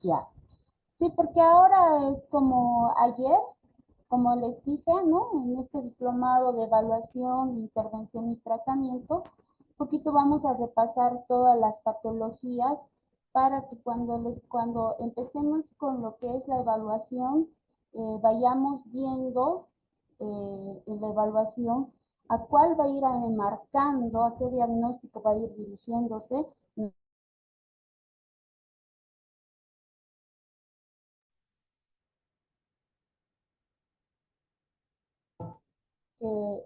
Ya. Sí, porque ahora es como ayer, como les dije, ¿no? En este diplomado de evaluación, intervención y tratamiento, un poquito vamos a repasar todas las patologías para que cuando empecemos con lo que es la evaluación, vayamos viendo en la evaluación a cuál va a ir marcando, a qué diagnóstico va a ir dirigiéndose.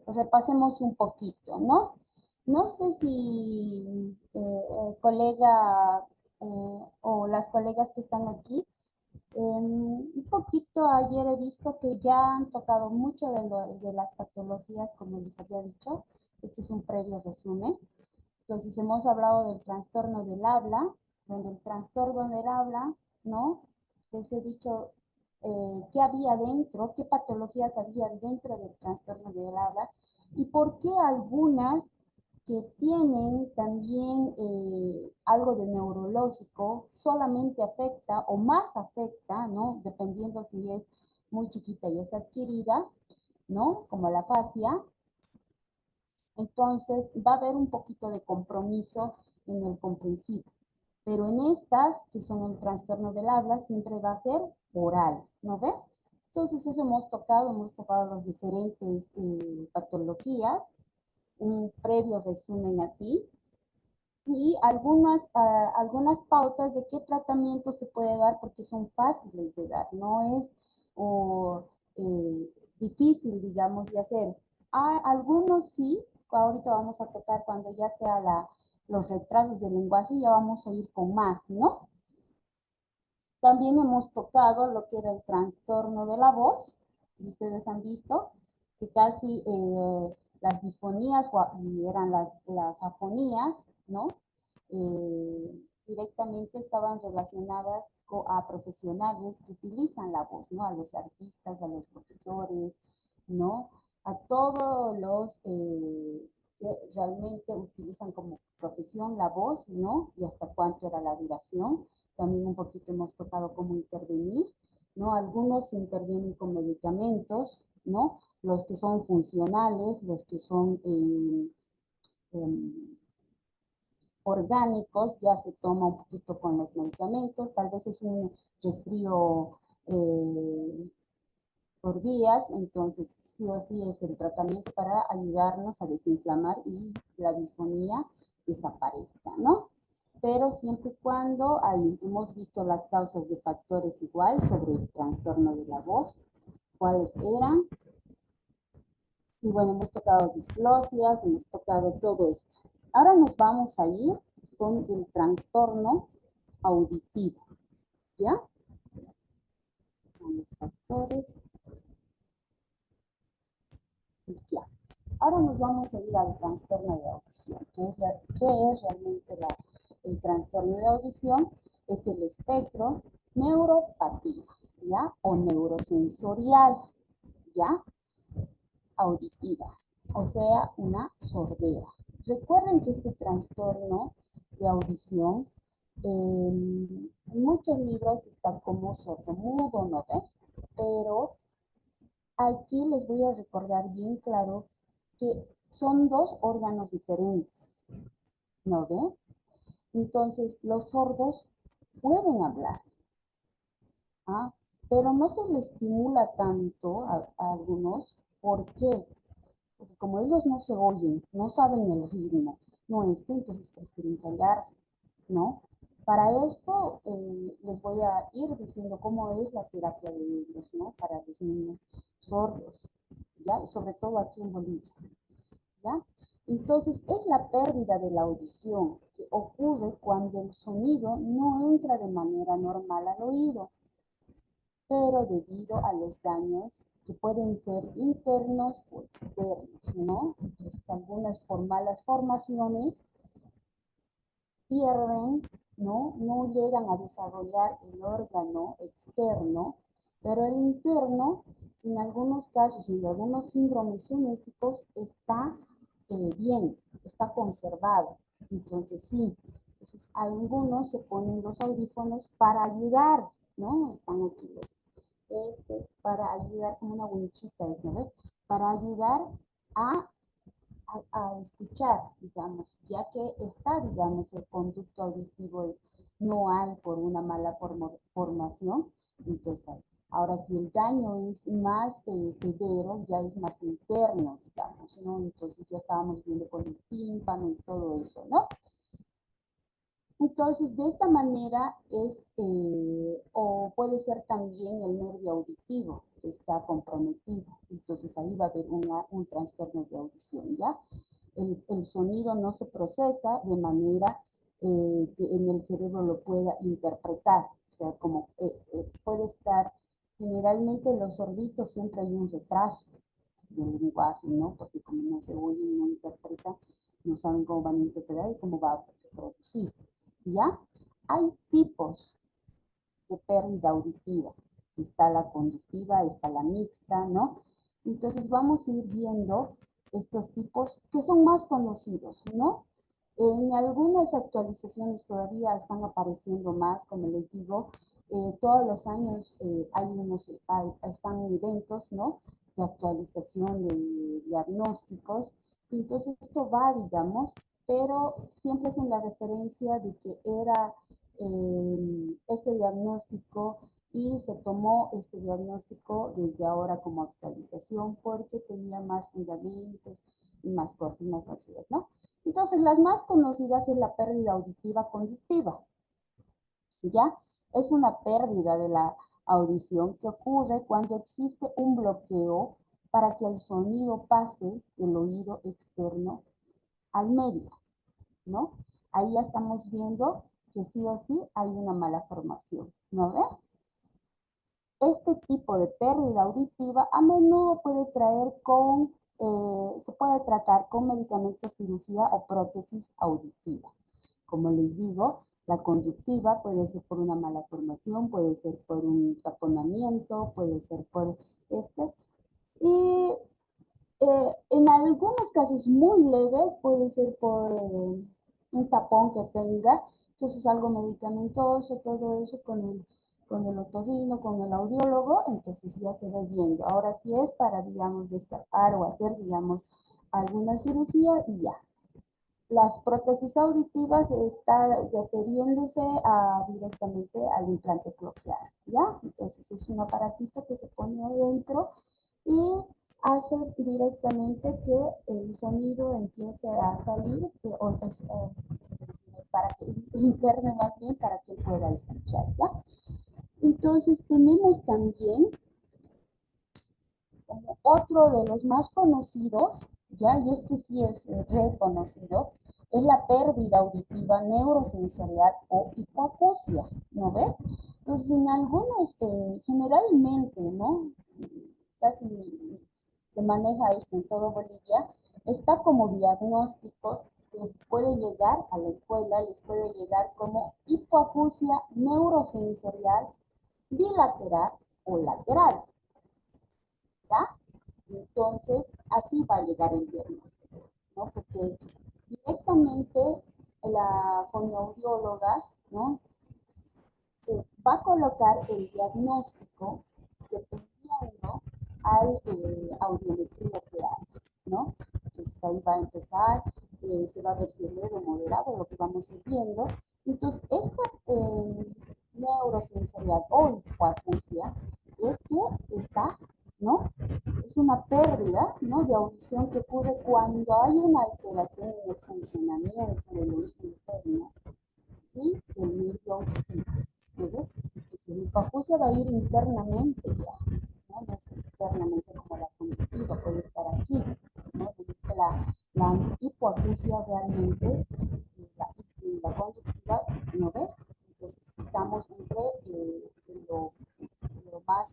Repasemos un poquito, ¿no? No sé si el colega o las colegas que están aquí, un poquito ayer he visto que ya han tocado mucho de las patologías, como les había dicho. Este es un previo resumen. Entonces hemos hablado del trastorno del habla, donde el trastorno del habla, ¿no? Les he dicho qué había dentro, qué patologías había dentro del trastorno del habla y por qué algunas que tienen también algo de neurológico solamente afecta o más afecta, ¿no? Dependiendo si es muy chiquita y es adquirida, ¿no? Como la fascia, entonces va a haber un poquito de compromiso en el comprensivo. Pero en estas, que son el trastorno del habla, siempre va a ser oral, ¿no ve? Entonces eso hemos tocado las diferentes patologías, un previo resumen así, y algunas pautas de qué tratamiento se puede dar porque son fáciles de dar, no es o, difícil, digamos, de hacer. Algunos sí, ahorita vamos a tocar cuando ya sea los retrasos del lenguaje, ya vamos a ir con más, ¿no? También hemos tocado lo que era el trastorno de la voz, y ustedes han visto que casi las disfonías y eran las afonías, ¿no? Directamente estaban relacionadas a profesionales que utilizan la voz, ¿no? A los artistas, a los profesores, ¿no? A todos los que realmente utilizan como profesión la voz, ¿no? Y hasta cuánto era la duración. También un poquito hemos tocado cómo intervenir, ¿no? Algunos intervienen con medicamentos, ¿no? Los que son funcionales, los que son orgánicos, ya se toma un poquito con los medicamentos, tal vez es un resfrío por vías, entonces sí o sí es el tratamiento para ayudarnos a desinflamar y la disfonía desaparezca, ¿no? Pero siempre y cuando hemos visto las causas de factores igual sobre el trastorno de la voz, cuáles eran, y bueno, hemos tocado disglosias, hemos tocado todo esto. Ahora nos vamos a ir con el trastorno auditivo, ¿ya? Con los factores, ya. Ahora nos vamos a ir al trastorno de audición. ¿Qué es realmente el trastorno de audición? Es el espectro neuropatía, ¿ya? O neurosensorial, ¿ya? Auditiva, o sea, una sordera. Recuerden que este trastorno de audición en muchos libros está como sordomudo, ¿no ve? Pero aquí les voy a recordar bien claro que son dos órganos diferentes, ¿no ve? Entonces, los sordos pueden hablar, ¿ah? Pero no se les estimula tanto a algunos. ¿Por qué? Porque como ellos no se oyen, no saben el ritmo, no entonces prefieren callarse, ¿no? Para esto les voy a ir diciendo cómo es la terapia de ellos, ¿no? Para los niños sordos, ¿ya? Y sobre todo aquí en Bolivia, ¿ya? Entonces, es la pérdida de la audición que ocurre cuando el sonido no entra de manera normal al oído, pero debido a los daños que pueden ser internos o externos, ¿no? Entonces, algunas por malas formaciones pierden, ¿no? No llegan a desarrollar el órgano externo, pero el interno, en algunos casos y en algunos síndromes genéticos, está bien, está conservado. Entonces, sí, Entonces, algunos se ponen los audífonos para ayudar, ¿no? Están aquí este es para ayudar, como una winchita, ¿no ves? Para ayudar a, a escuchar, digamos, ya que está, digamos, el conducto auditivo no hay por una mala formación, entonces ahora si el daño es más severo, ya es más interno, digamos, ¿no? Entonces ya estábamos viendo con el tímpano y todo eso, ¿no? Entonces, de esta manera es, o puede ser también el nervio auditivo que está comprometido. Entonces, ahí va a haber un trastorno de audición, ¿ya? El sonido no se procesa de manera que en el cerebro lo pueda interpretar. O sea, como puede estar, generalmente en los sorbitos siempre hay un retraso del lenguaje, ¿no? Porque como no se oye, no interpreta, no saben cómo van a interpretar y cómo va a producir. ¿Ya? Hay tipos de pérdida auditiva. Está la conductiva, está la mixta, ¿no? Entonces vamos a ir viendo estos tipos que son más conocidos, ¿no? En algunas actualizaciones todavía están apareciendo más, como les digo, todos los años están eventos, ¿no? De actualización de diagnósticos. Entonces esto va, digamos, pero siempre es en la referencia de que era este diagnóstico y se tomó este diagnóstico desde ahora como actualización porque tenía más fundamentos y más cosas, más vacías, ¿no? Entonces, las más conocidas es la pérdida auditiva conductiva, ¿ya? Es una pérdida de la audición que ocurre cuando existe un bloqueo para que el sonido pase del oído externo al medio, ¿no? Ahí ya estamos viendo que sí o sí hay una mala formación, ¿no ves? Este tipo de pérdida auditiva a menudo puede se puede tratar con medicamentos, cirugía o prótesis auditiva. Como les digo, la conductiva puede ser por una mala formación, puede ser por un taponamiento, puede ser por este. Y en algunos casos muy leves puede ser por un tapón que tenga, entonces algo medicamentoso, todo eso con el otorrino, con el audiólogo, entonces ya se va viendo. Ahora sí es para, digamos, destapar o hacer, digamos, alguna cirugía y ya. Las prótesis auditivas están refiriéndose directamente al implante coclear, ¿ya? Entonces es un aparatito que se pone adentro y hace directamente que el sonido empiece a salir, para que interne más bien, para que pueda escuchar, ¿ya? Entonces tenemos también como otro de los más conocidos, ¿ya? Y este sí es reconocido, es la pérdida auditiva neurosensorial o hipoacusia, ¿no ve? Entonces, en algunos, generalmente, ¿no? Casi se maneja esto en todo Bolivia, está como diagnóstico, les puede llegar a la escuela, les puede llegar como hipoacusia neurosensorial bilateral o lateral, ¿ya? Entonces, así va a llegar el diagnóstico, ¿no? Porque directamente la fonoaudióloga, ¿no? Va a colocar el diagnóstico dependiendo al audiometría que haga, ¿no? Entonces ahí va a empezar, se va a ver si es leve o moderado, lo que vamos a ir viendo. Entonces, esta neurosensorial o hipoacusia es que está, ¿no? Es una pérdida, ¿no? De audición que ocurre cuando hay una alteración en el funcionamiento del oído interno y del nervio auditivo. ¿Ves? Entonces, la hipoacusia va a ir internamente ya, ¿no? No es externamente como la conductiva, puede estar aquí, ¿no? La hipoacusia realmente, la conductiva, ¿no ves? Entonces, estamos entre lo más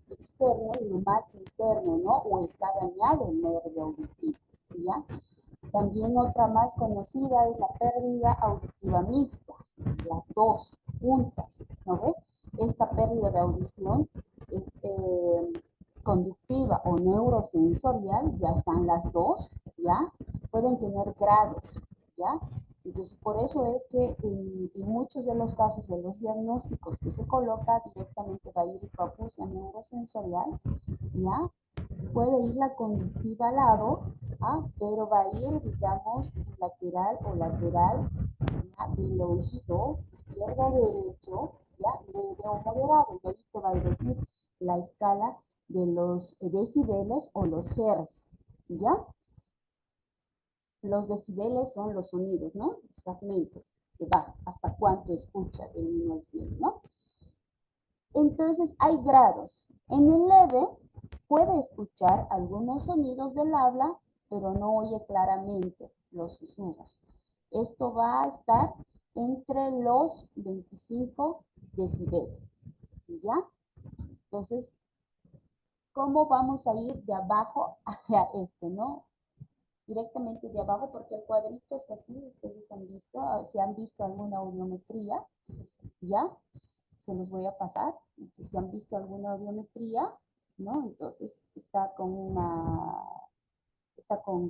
externo y lo más interno, ¿no? O está dañado el nervio auditivo, ¿ya? También otra más conocida es la pérdida auditiva mixta, las dos juntas, ¿no ves? Esta pérdida de audición es conductiva o neurosensorial, ya están las dos, ¿ya? Pueden tener grados, ¿ya? Entonces, por eso es que en muchos de los casos de los diagnósticos que se coloca directamente va a ir hipoacusia neurosensorial, ¿ya? Puede ir la conductiva al lado, pero va a ir, digamos, lateral o lateral, ¿ya? Del oído izquierdo o derecho, ¿ya? Leve o moderado. Y ahí te va a decir la escala de los decibeles o los hertz, ¿ya? Los decibeles son los sonidos, ¿no? Los fragmentos, que va hasta cuánto escucha del 1 al 100, ¿no? Entonces hay grados. En el leve puede escuchar algunos sonidos del habla, pero no oye claramente los susurros. Esto va a estar entre los 25 decibeles, ¿ya? Entonces, ¿cómo vamos a ir de abajo hacia este, no? Directamente de abajo, porque el cuadrito es así, ustedes han visto, si han visto alguna audiometría, ¿ya? Se los voy a pasar. Entonces, si han visto alguna audiometría, ¿no? Entonces está con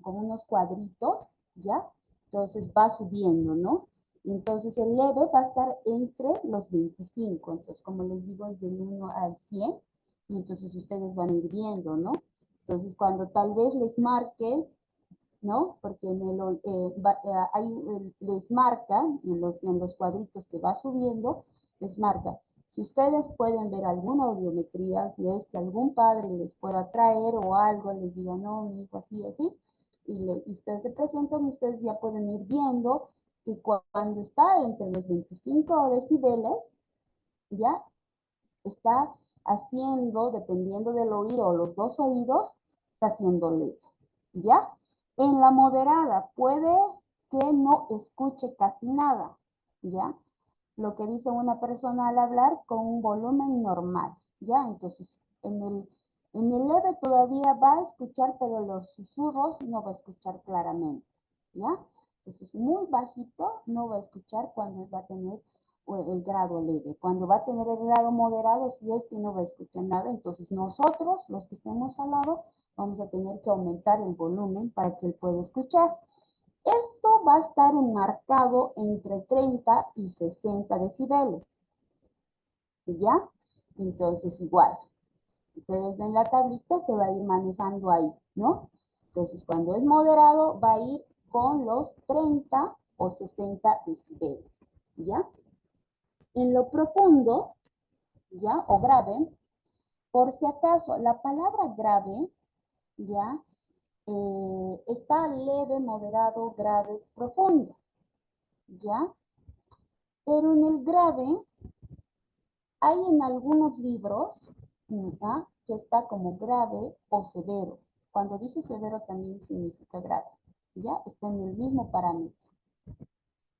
unos cuadritos, ¿ya? Entonces va subiendo, ¿no? Y entonces el leve va a estar entre los 25. Entonces, como les digo, es del 1 al 100. Y entonces ustedes van a ir viendo, ¿no? Entonces, cuando tal vez les marque, ¿no? Porque les marca en los cuadritos que va subiendo, les marca. Si ustedes pueden ver alguna audiometría, si es que algún padre les pueda traer o algo, les diga, no, mi hijo así, así, y ustedes se presentan, ustedes ya pueden ir viendo que cuando está entre los 25 decibeles, ya está haciendo, dependiendo del oído o los dos oídos, está haciendo leve, ¿ya? En la moderada puede que no escuche casi nada, ¿ya? Lo que dice una persona al hablar con un volumen normal, ¿ya? Entonces, en el leve todavía va a escuchar, pero los susurros no va a escuchar claramente, ¿ya? Entonces, muy bajito no va a escuchar cuando va a tener el grado leve. Cuando va a tener el grado moderado, si es que no va a escuchar nada, entonces nosotros, los que estemos al lado, vamos a tener que aumentar el volumen para que él pueda escuchar. Esto va a estar enmarcado entre 30 y 60 decibeles, ¿ya? Entonces, igual, ustedes ven la tablita, se va a ir manejando ahí, ¿no? Entonces, cuando es moderado, va a ir con los 30 o 60 decibeles, ¿ya? En lo profundo, ¿ya? O grave, por si acaso, la palabra grave, ¿ya? Está leve, moderado, grave, profundo, ¿ya? Pero en el grave hay en algunos libros, ¿ya? Que está como grave o severo. Cuando dice severo también significa grave, ¿ya? Está en el mismo parámetro,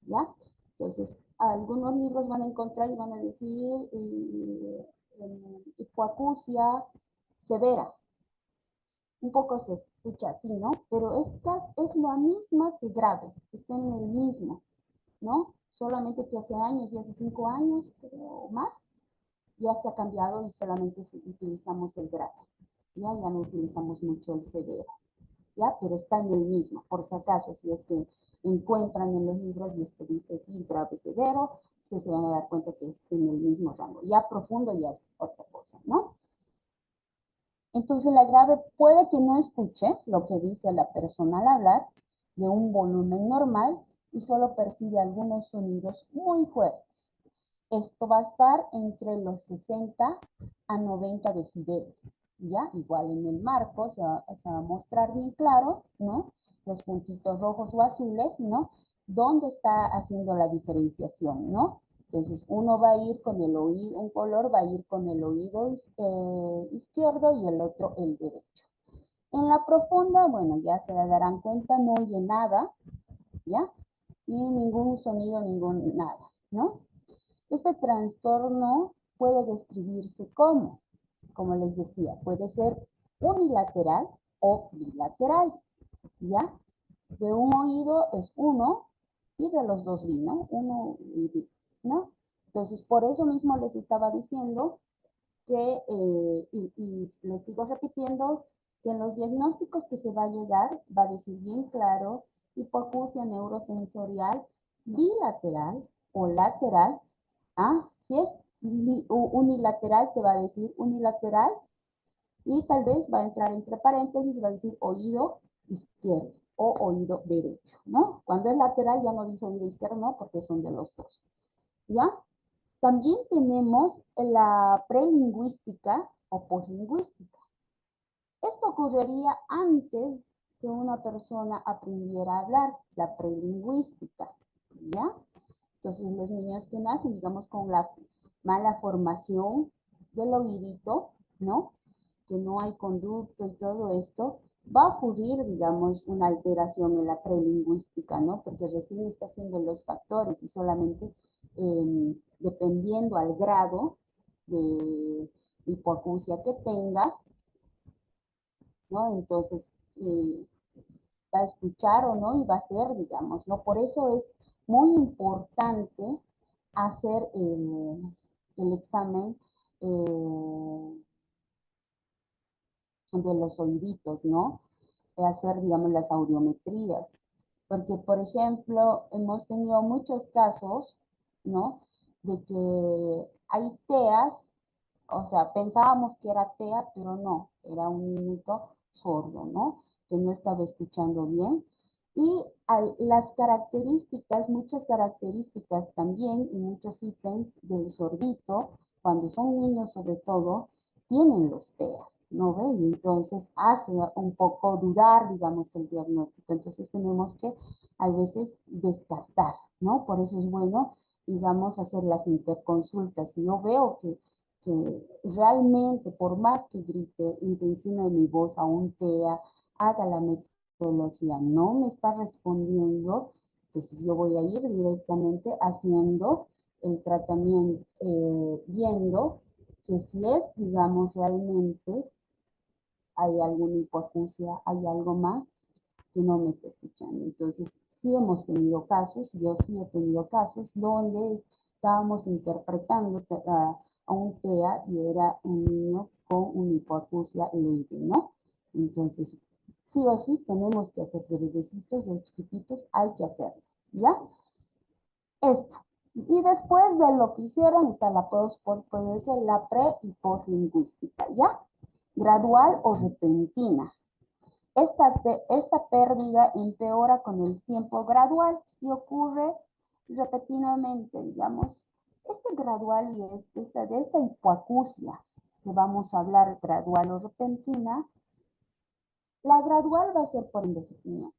¿ya? Entonces, algunos libros van a encontrar y van a decir hipoacusia severa. Un poco se escucha así, ¿no? Pero esta es la misma que grave, está en el mismo, ¿no? Solamente que hace años, y hace 5 años, o más, ya se ha cambiado y solamente utilizamos el grave. Ya no utilizamos mucho el severo, ¿ya? Pero está en el mismo, por si acaso, si es que encuentran en los libros y esto dice sí, grave, severo, se van a dar cuenta que es en el mismo rango. Ya profundo ya es otra cosa, ¿no? Entonces la grave puede que no escuche lo que dice la persona al hablar de un volumen normal y solo percibe algunos sonidos muy fuertes. Esto va a estar entre los 60 a 90 decibeles, ¿ya? Igual en el marco se va a mostrar bien claro, ¿no? Los puntitos rojos o azules, ¿no? ¿Dónde está haciendo la diferenciación, ¿no? Entonces, uno va a ir con el oído, un color va a ir con el oído izquierdo y el otro el derecho. En la profunda, bueno, ya se darán cuenta, no oye nada, ¿ya? Ni ningún sonido, ningún nada, ¿no? Este trastorno puede describirse como les decía, puede ser unilateral o bilateral, ¿ya? De un oído es uno y de los dos ¿no? Uno y ¿no? Entonces, por eso mismo les estaba diciendo que, y les sigo repitiendo, que en los diagnósticos que se va a llegar, va a decir bien claro, hipoacusia neurosensorial bilateral o lateral. Si es unilateral, te va a decir unilateral y tal vez va a entrar entre paréntesis, va a decir oído izquierdo o oído derecho, ¿no? Cuando es lateral ya no dice oído izquierdo, no, porque son de los dos, ¿ya? También tenemos la prelingüística o poslingüística. Esto ocurriría antes que una persona aprendiera a hablar, la prelingüística, ¿ya? Entonces, los niños que nacen, digamos, con la mala formación del oídito, ¿no? Que no hay conducto y todo esto, va a ocurrir, digamos, una alteración en la prelingüística, ¿no? Porque recién está haciendo los factores y solamente dependiendo al grado de hipoacusia que tenga, ¿no? Entonces, va a escuchar o no y va a ser, digamos, ¿no? Por eso es muy importante hacer el examen de los oíditos, ¿no? Hacer, digamos, las audiometrías. Porque, por ejemplo, hemos tenido muchos casos, ¿no? De que hay TEAs, o sea, pensábamos que era TEA, pero no, era un niñito sordo, ¿no? Que no estaba escuchando bien. Y las características, muchas características también, y muchos ítems del sordito, cuando son niños sobre todo, tienen los TEAs, ¿no ve? Y entonces hace un poco dudar, digamos, el diagnóstico. Entonces tenemos que a veces descartar, ¿no? Por eso es bueno, digamos, hacer las interconsultas. Si yo veo que realmente, por más que grite, intensine mi voz a un TEA, haga la metodología, no me está respondiendo, entonces yo voy a ir directamente haciendo el tratamiento, viendo que si es, digamos, realmente hay alguna hipoacusia, hay algo más que no me está escuchando. Entonces, sí hemos tenido casos, yo sí he tenido casos donde estábamos interpretando a un TEA y era un niño con una hipoacusia leve, ¿no? Entonces, sí o sí tenemos que hacer de bebecitos, de chiquititos, hay que hacerlo, ¿ya? Esto. Y después de lo que hicieron está la la pre y poslingüística, ¿ya? Gradual o repentina. Esta pérdida empeora con el tiempo gradual y ocurre repetidamente, digamos. Este gradual y de esta hipoacusia que vamos a hablar gradual o repentina, la gradual va a ser por envejecimiento,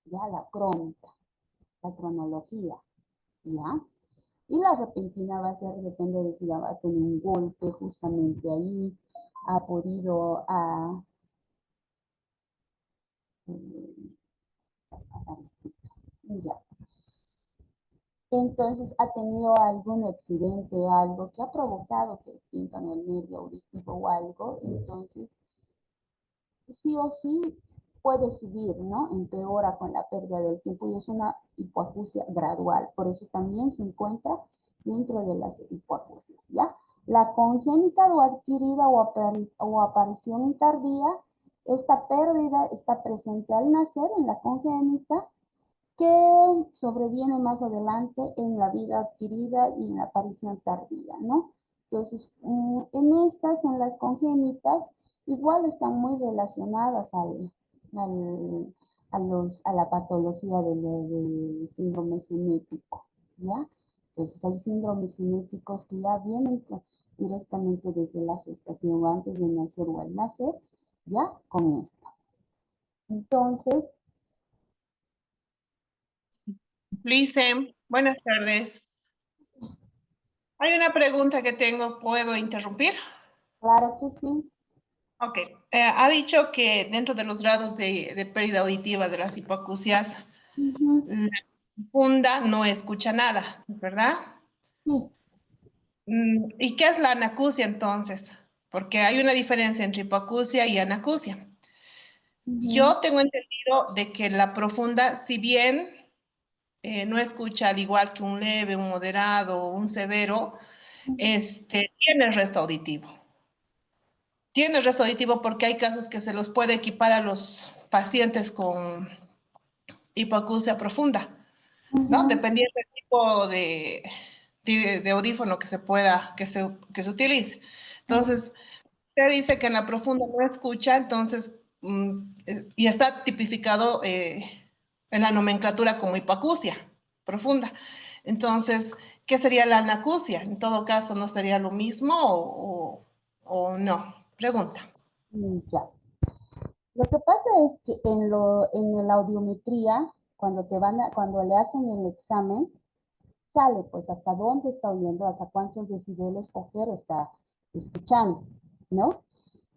ya la crónica, la cronología, ya. Y la repentina va a ser, depende de si va a tener un golpe justamente ahí, ha podido, ya. Entonces ha tenido algún accidente, algo que ha provocado que pintan el nervio auditivo o algo, entonces sí o sí puede subir, ¿no? Empeora con la pérdida del tiempo y es una hipoacusia gradual, por eso también se encuentra dentro de las hipoacusias, ¿ya? La congénita o adquirida o aparición tardía, esta pérdida está presente al nacer en la congénita que sobreviene más adelante en la vida adquirida y en la aparición tardía, ¿no? Entonces, en estas, en las congénitas, igual están muy relacionadas a la patología del síndrome genético, ¿ya? Entonces, hay síndromes genéticos que ya vienen directamente desde la gestación o antes de nacer o al nacer, ya con esto. Entonces, Lice, buenas tardes. Hay una pregunta que tengo, ¿puedo interrumpir? claro que sí. Ok. Ha dicho que dentro de los grados de pérdida auditiva de las hipoacusias, Ujú. la funda no escucha nada, ¿es verdad? Sí. ¿Y qué es la anacusia entonces? Porque hay una diferencia entre hipoacusia y anacusia. Ujú. Yo tengo entendido de que la profunda, si bien no escucha al igual que un leve, un moderado o un severo, tiene resto auditivo. Tiene resto auditivo porque hay casos que se los puede equipar a los pacientes con hipoacusia profunda. ¿no? Ujú. Dependiendo del tipo de audífono que se pueda, que se utilice. Entonces, usted dice que en la profunda no escucha, entonces, y está tipificado en la nomenclatura como hipoacusia profunda. Entonces, ¿qué sería la anacusia? En todo caso, ¿no sería lo mismo o no? Pregunta. Ya. Lo que pasa es que en la audiometría, cuando le hacen el examen, sale pues hasta dónde está oyendo, hasta cuántos decibeles o hertz está escuchando, ¿no?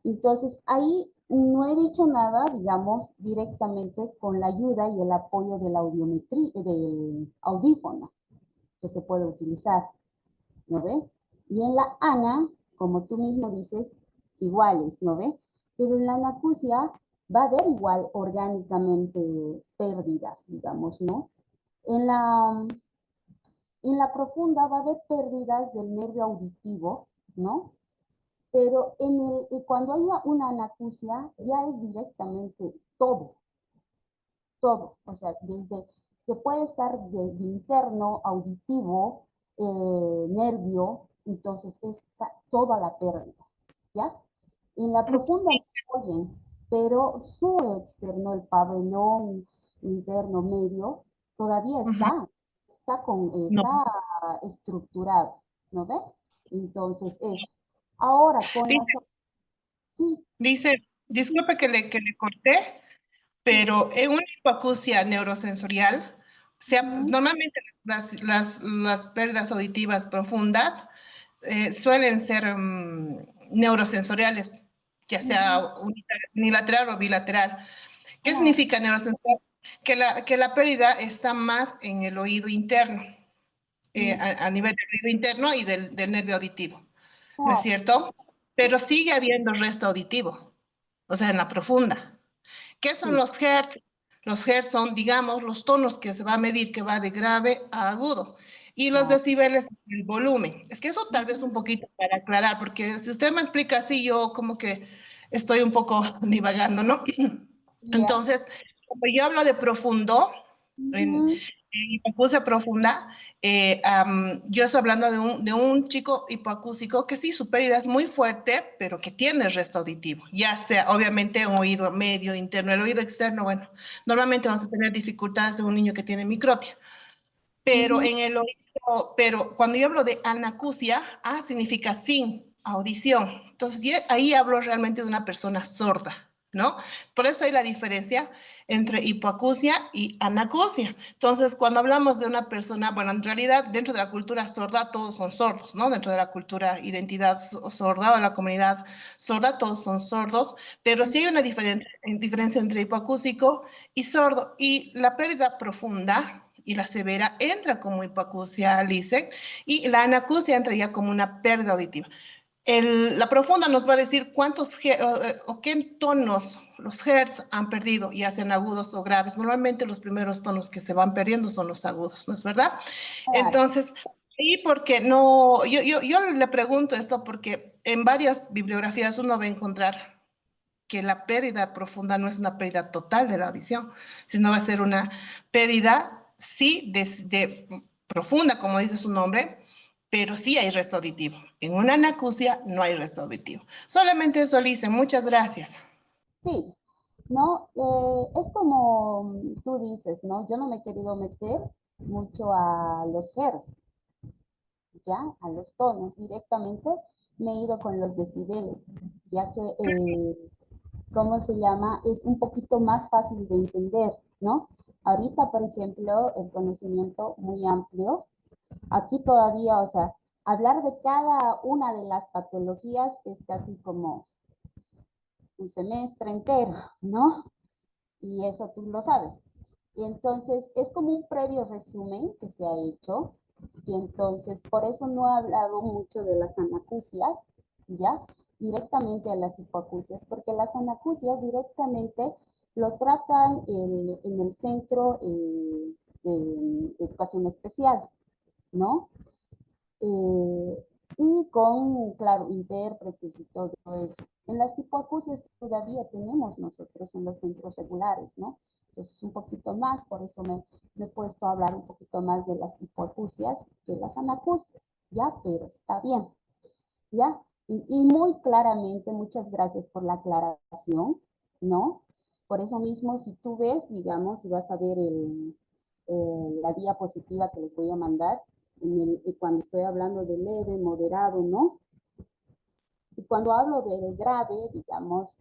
Entonces, ahí no he dicho nada, digamos, directamente con la ayuda y el apoyo de la audiometría, del audífono que se puede utilizar, ¿no ve? Y en la ANA, como tú mismo dices, iguales, ¿no ve? Pero en la anacusia va a haber igual orgánicamente pérdidas, digamos, ¿no? En la, en la profunda va a haber pérdidas del nervio auditivo, ¿no? Pero cuando hay una anacusia, ya es directamente todo, todo. O sea, desde que puede estar desde interno, auditivo, nervio, entonces está toda la pérdida, ¿ya? En la profunda no oyen, pero su externo, el pabellón interno medio, todavía Ujú. No. está estructurado, ¿no ve? Entonces, eso. Ahora, con las... Dice, Sí, dice, disculpe que le corté, sí. pero en una hipoacusia neurosensorial, Ujú, normalmente las pérdidas auditivas profundas suelen ser neurosensoriales, ya sea ujú, unilateral o bilateral. ¿Qué ajá, significa neurosensorial? Que la pérdida está más en el oído interno, mm, a nivel del oído interno y del nervio auditivo, ¿no es claro, cierto? sí, Pero sigue habiendo resto auditivo, o sea, en la profunda. ¿Qué son sí, los hertz? Los hertz son, digamos, los tonos que se va a medir, que va de grave a agudo. Y los claro. decibeles es el volumen. Es que eso tal vez un Ujú, poquito para aclarar, porque si usted me explica así, yo como que estoy un poco divagando, ¿no? ya, Entonces, cuando yo hablo de profundo, en, ujú, en hipoacusia profunda, yo estoy hablando de un chico hipoacúsico que sí, su pérdida es muy fuerte, pero que tiene el resto auditivo, ya sea obviamente un oído medio, interno, el oído externo, bueno, normalmente vamos a tener dificultades en un niño que tiene microtia, pero ujú, en el oído, pero cuando yo hablo de anacusia, significa sin audición. Entonces, ahí hablo realmente de una persona sorda, ¿no? Por eso hay la diferencia entre hipoacusia y anacusia. Entonces, cuando hablamos de una persona, bueno, en realidad dentro de la cultura sorda todos son sordos, ¿no? Dentro de la cultura identidad sorda o la comunidad sorda todos son sordos, pero sí hay una diferencia entre hipoacúsico y sordo. Y la pérdida profunda y la severa entra como hipoacusia LISEC y la anacusia entra ya como una pérdida auditiva. La profunda nos va a decir cuántos o qué tonos los hertz han perdido, ya sean agudos o graves. Normalmente los primeros tonos que se van perdiendo son los agudos, ¿no es verdad? claro, Entonces, y porque no, yo le pregunto esto porque en varias bibliografías uno va a encontrar que la pérdida profunda no es una pérdida total de la audición, sino va a ser una pérdida, sí, profunda, como dice su nombre, pero sí hay resto auditivo. En una anacusia no hay resto auditivo. Solamente eso, Alice. Muchas gracias. sí, ¿no? Es como tú dices, ¿no? Yo no me he querido meter mucho a los hertz, ya, a los tonos directamente, me he ido con los decibeles, ya que, ¿cómo se llama? Es un poquito más fácil de entender, ¿no? Ahorita, por ejemplo, el conocimiento muy amplio, aquí todavía, o sea, hablar de cada una de las patologías es casi como un semestre entero, ¿no? Y eso tú lo sabes. Y entonces es como un previo resumen que se ha hecho, y entonces por eso no he hablado mucho de las anacusias, ¿ya? Directamente a las hipoacusias, porque las anacusias directamente lo tratan en el centro de educación especial, ¿no? Y con, claro, intérpretes y todo eso. En las hipoacusias todavía tenemos nosotros en los centros regulares, ¿no? Entonces, un poquito más, por eso me he puesto a hablar un poquito más de las hipoacusias que las anacusias, ¿ya? Pero está bien, ¿ya? Y muy claramente, muchas gracias por la aclaración, ¿no? Por eso mismo, si tú ves, digamos, si vas a ver la diapositiva que les voy a mandar, cuando estoy hablando de leve, moderado, ¿no? Y cuando hablo de grave, digamos,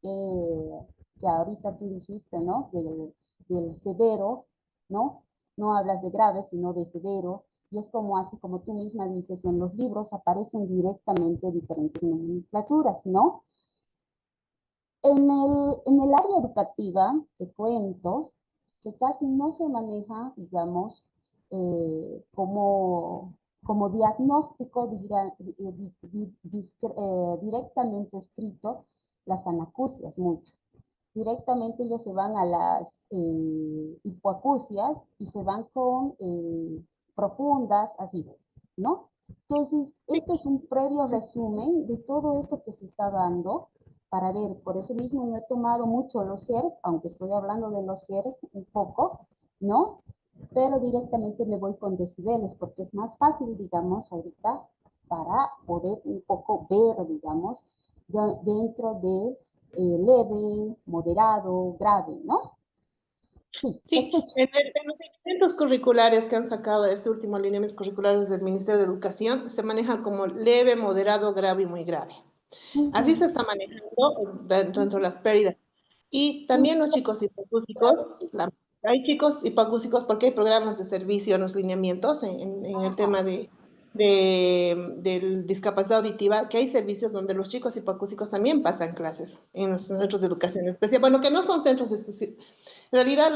que ahorita tú dijiste, ¿no? Del severo, ¿no? No hablas de grave, sino de severo. Y es como así, como tú misma dices, en los libros aparecen directamente diferentes nomenclaturas, ¿no? En el área educativa, te cuento que casi no se maneja, digamos, como diagnóstico directamente escrito las anacusias mucho. Directamente ellos se van a las hipoacusias y se van con profundas, así, ¿no? Entonces, esto es un previo resumen de todo esto que se está dando para ver, por eso mismo no he tomado mucho los GERS, aunque estoy hablando de los GERS un poco, ¿no? Pero directamente me voy con decibeles, porque es más fácil, digamos, ahorita, para poder un poco ver, digamos, dentro de leve, moderado, grave, ¿no? Sí, te Sí, escucho. en los lineamientos curriculares que han sacado este último lineamientos curriculares del Ministerio de Educación, se maneja como leve, moderado, grave y muy grave. Así se Ujú, está manejando dentro de las pérdidas. Y ujú, también los chicos hipacúsicos, hay chicos hipacúsicos porque hay programas de servicio en los lineamientos, en el ajá, tema de discapacidad auditiva, que hay servicios donde los chicos hipacúsicos también pasan clases en los centros de educación especial. Bueno, que no son centros, en realidad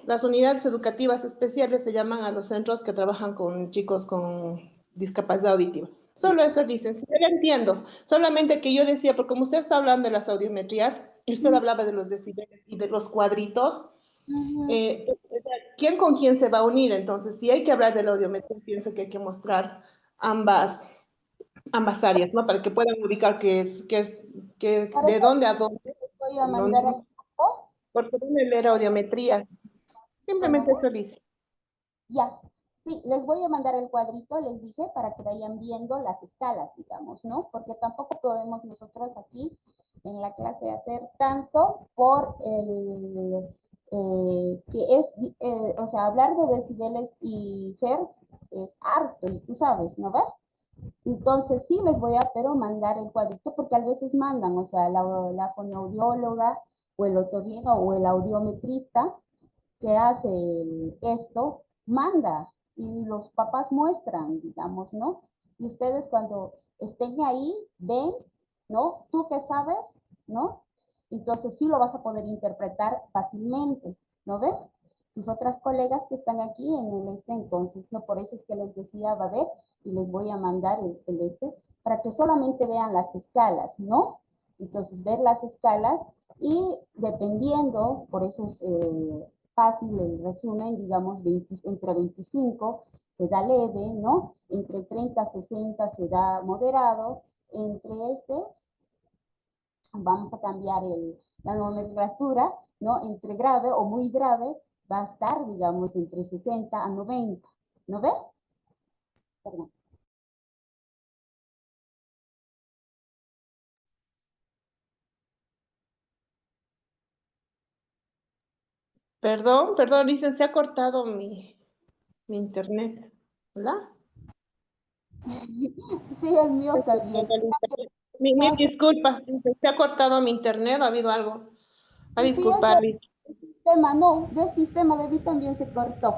las unidades educativas especiales se llaman a los centros que trabajan con chicos con discapacidad auditiva. Solo eso dicen, sí, yo lo entiendo. Solamente que yo decía, porque como usted está hablando de las audiometrías, y usted ujú, hablaba de los decibeles y de los cuadritos, ujú. eh, ¿quién con quién se va a unir? Entonces, si hay que hablar de la audiometría, pienso que hay que mostrar ambas, ambas áreas, ¿no? Para que puedan ubicar Por de eso dónde a dónde, les voy a no, mandar al grupo, porque dónde leer audiometría. ¿cómo Simplemente ves? eso dice. Ya. Sí, les voy a mandar el cuadrito, les dije, para que vayan viendo las escalas, digamos, ¿no? Porque tampoco podemos nosotros aquí en la clase hacer tanto por que es, o sea, hablar de decibeles y hertz es harto, y tú sabes, ¿no ves? Entonces sí les voy a, pero mandar el cuadrito, porque a veces mandan, o sea, la fonoaudióloga o el otorrino o el audiometrista que hace esto, manda y los papás muestran, digamos, ¿no? Y ustedes cuando estén ahí, ven, ¿no? Tú que sabes, ¿no? Entonces sí lo vas a poder interpretar fácilmente, ¿no ves? Tus otras colegas que están aquí en el entonces, ¿no? Por eso es que les decía, va a ver, y les voy a mandar para que solamente vean las escalas, ¿no? Entonces, ver las escalas y dependiendo, por eso es fácil el resumen, digamos, entre 25 se da leve, ¿no? Entre 30 a 60 se da moderado, entre vamos a cambiar la nomenclatura, ¿no? Entre grave o muy grave va a estar, digamos, entre 60 a 90, ¿no ves? Perdón. Perdón, dicen, se ha cortado mi internet. ¿Hola? Sí, el mío también. Mil No, disculpas, se ha cortado mi internet, ha habido algo. A sí, es disculpar, Liz. del sistema, no, del sistema de mí también se cortó.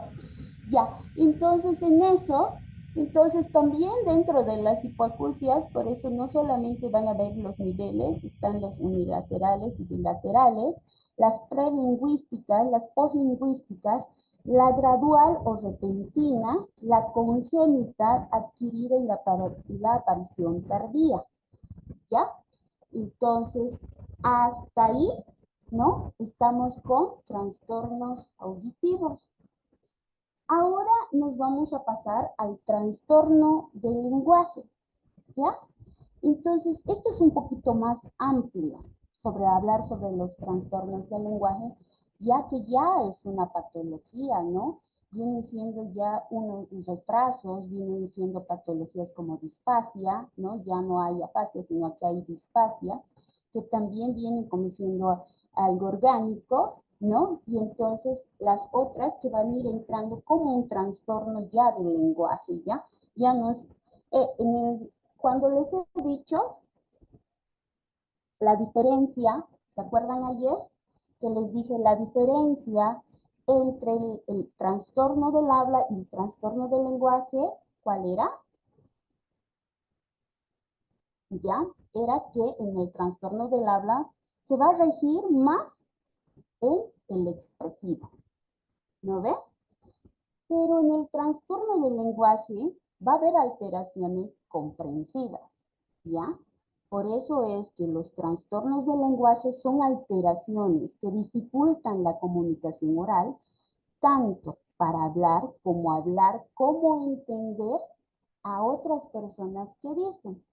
Ya, entonces en eso, entonces también dentro de las hipoacusias, por eso no solamente van a ver los niveles, están los unilaterales y bilaterales, las prelingüísticas, las postlingüísticas, la gradual o repentina, la congénita adquirida y la aparición tardía, ¿ya? Entonces, hasta ahí, ¿no? Estamos con trastornos auditivos. Ahora nos vamos a pasar al trastorno del lenguaje, ¿ya? Entonces, esto es un poquito más amplio sobre hablar sobre los trastornos del lenguaje, ya que ya es una patología, ¿no? Vienen siendo ya unos retrasos, vienen siendo patologías como disfasia, ¿no? Ya no hay afasia, sino que hay disfasia, que también vienen como siendo algo orgánico, ¿no? Y entonces las otras que van a ir entrando como un trastorno ya del lenguaje, ¿ya? Ya no es, cuando les he dicho la diferencia, ¿se acuerdan ayer? Que les dije la diferencia entre el trastorno del habla y el trastorno del lenguaje, ¿cuál era? Ya, era que en el trastorno del habla se va a regir más en el expresivo, ¿no ve? Pero en el trastorno del lenguaje va a haber alteraciones comprensivas, ¿ya? Por eso es que los trastornos del lenguaje son alteraciones que dificultan la comunicación oral, tanto para hablar como entender a otras personas que dicen.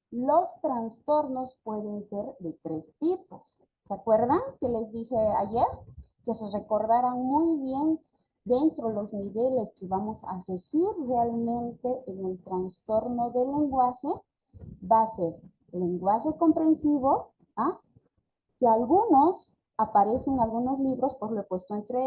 Los trastornos pueden ser de 3 tipos. ¿Se acuerdan que les dije ayer? Que se recordaran muy bien dentro de los niveles que vamos a regir realmente en el trastorno del lenguaje, va a ser lenguaje comprensivo, ¿ah? Que algunos aparecen en algunos libros, pues lo he puesto entre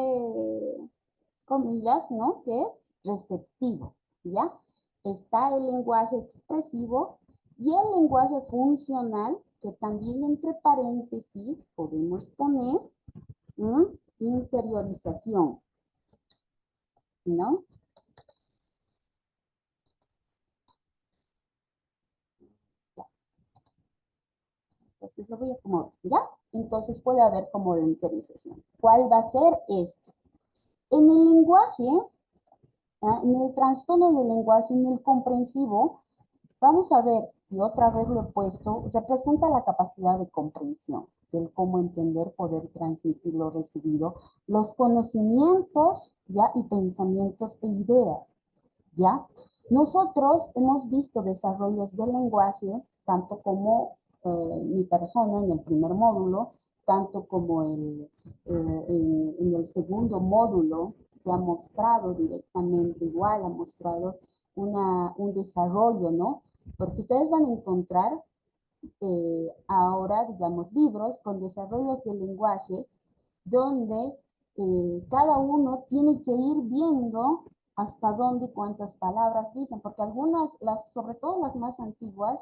comillas, ¿no? Que receptivo, ¿ya? Está el lenguaje expresivo y el lenguaje funcional, que también entre paréntesis podemos poner interiorización, ¿no? Ya. Entonces lo voy a acomodar, ¿ya? Entonces puede haber como de interiorización. ¿Cuál va a ser esto? En el lenguaje, en el trastorno del lenguaje, en el comprensivo, vamos a ver, y otra vez lo he puesto, representa la capacidad de comprensión, del cómo entender, poder transmitir lo recibido, los conocimientos, ¿ya? Y pensamientos e ideas, ¿ya? Nosotros hemos visto desarrollos del lenguaje, tanto como mi persona en el primer módulo, tanto como en el segundo módulo, se ha mostrado directamente igual, ha mostrado un desarrollo, ¿no? Porque ustedes van a encontrar ahora, digamos, libros con desarrollos del lenguaje donde cada uno tiene que ir viendo hasta dónde y cuántas palabras dicen, porque algunas, sobre todo las más antiguas,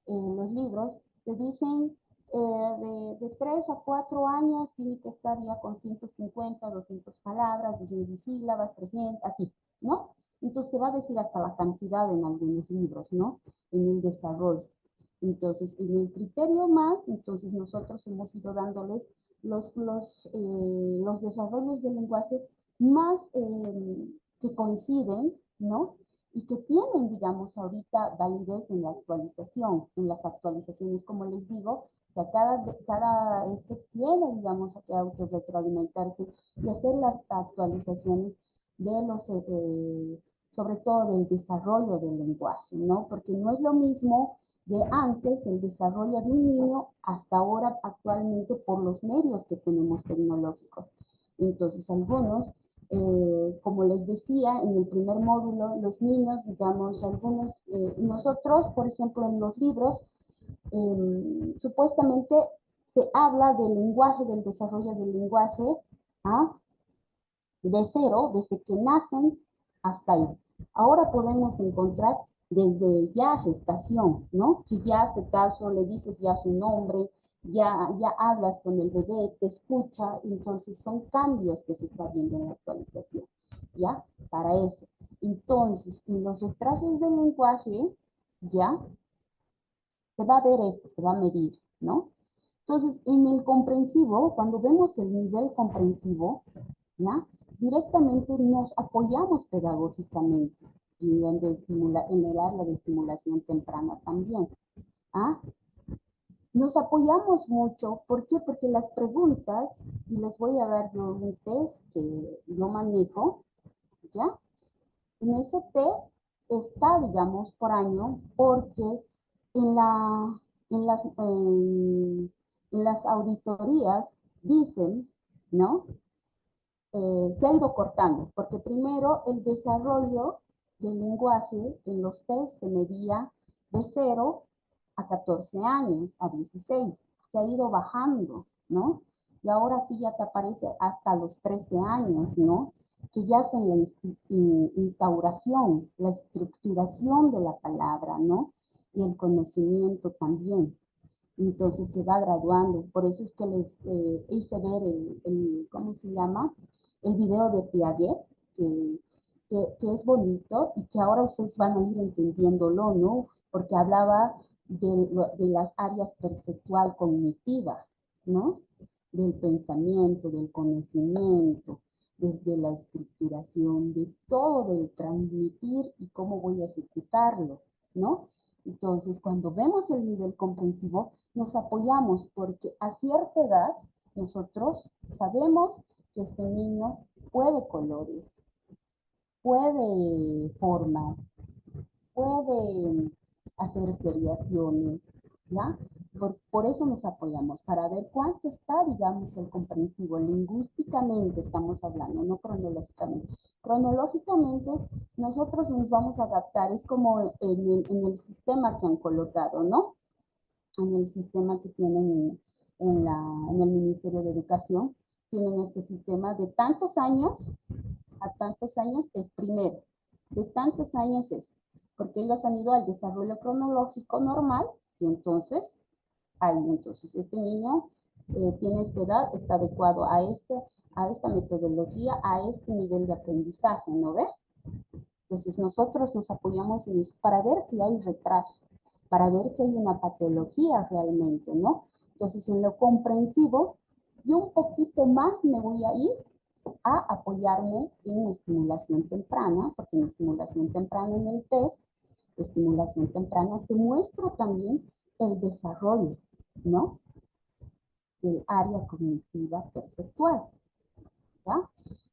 los libros, te dicen de 3 a 4 años tiene que estar ya con 150, 200 palabras, 200 sílabas, 300, así, ¿no? Entonces se va a decir hasta la cantidad en algunos libros, ¿no? En el desarrollo. Entonces, en el criterio más, entonces nosotros hemos ido dándoles los desarrollos del lenguaje más que coinciden, ¿no? Y que tienen, digamos, ahorita validez en la actualización, en las actualizaciones, como les digo, que cada tiene, digamos, que autorretroalimentarse y hacer las actualizaciones de los, sobre todo del desarrollo del lenguaje, ¿no? Porque no es lo mismo de antes, el desarrollo de un niño, hasta ahora actualmente por los medios que tenemos tecnológicos. Entonces, algunos, como les decía, en el primer módulo, los niños, digamos, algunos, nosotros, por ejemplo, en los libros, supuestamente se habla del lenguaje, del desarrollo del lenguaje, ¿ah? De cero, desde que nacen hasta ahí. Ahora podemos encontrar desde ya gestación, ¿no? Que ya hace caso, le dices ya su nombre, ya hablas con el bebé, te escucha, entonces son cambios que se está viendo en la actualización, ¿ya? Para eso. Entonces, en los retrasos del lenguaje, ya, se va a ver esto, se va a medir, ¿no? Entonces, en el comprensivo, cuando vemos el nivel comprensivo, ¿ya? Directamente nos apoyamos pedagógicamente y en el área de estimulación temprana también. ¿Ah? Nos apoyamos mucho, ¿por qué? Porque las preguntas, y les voy a dar yo un test que yo manejo, ¿ya? En ese test está, digamos, por año, porque en, en las auditorías dicen ¿no? Se ha ido cortando, porque primero el desarrollo del lenguaje en los test se medía de 0 a 14 años, a 16. Se ha ido bajando, ¿no? Y ahora sí ya te aparece hasta los 13 años, ¿no? Que ya hacen la instauración, la estructuración de la palabra, ¿no? Y el conocimiento también. Entonces se va graduando. Por eso es que les hice ver ¿cómo se llama? El video de Piaget, que es bonito y que ahora ustedes van a ir entendiéndolo, ¿no? Porque hablaba de las áreas perceptual cognitiva, ¿no? Del pensamiento, del conocimiento, desde la estructuración, de todo, de transmitir y cómo voy a ejecutarlo, ¿no? Entonces, cuando vemos el nivel comprensivo, nos apoyamos porque a cierta edad nosotros sabemos que este niño puede colores, puede formas, puede hacer seriaciones, ¿ya? Por eso nos apoyamos, para ver cuánto está, digamos, el comprensivo. Lingüísticamente estamos hablando, no cronológicamente. Cronológicamente, nosotros nos vamos a adaptar, es como en el sistema que han colocado, ¿no? En el sistema que tienen en el Ministerio de Educación, tienen este sistema de tantos años a tantos años es primero, de tantos años es, porque ellos han ido al desarrollo cronológico normal y entonces, ahí, entonces, este niño tiene esta edad, está adecuado a esta metodología, a este nivel de aprendizaje, ¿no ves? Entonces nosotros nos apoyamos en eso para ver si hay retraso, para ver si hay una patología realmente, ¿no? Entonces en lo comprensivo, yo un poquito más me voy a ir a apoyarme en estimulación temprana, porque en estimulación temprana en el test, estimulación temprana te muestra también el desarrollo, ¿no? Del área cognitiva perceptual, ¿ya?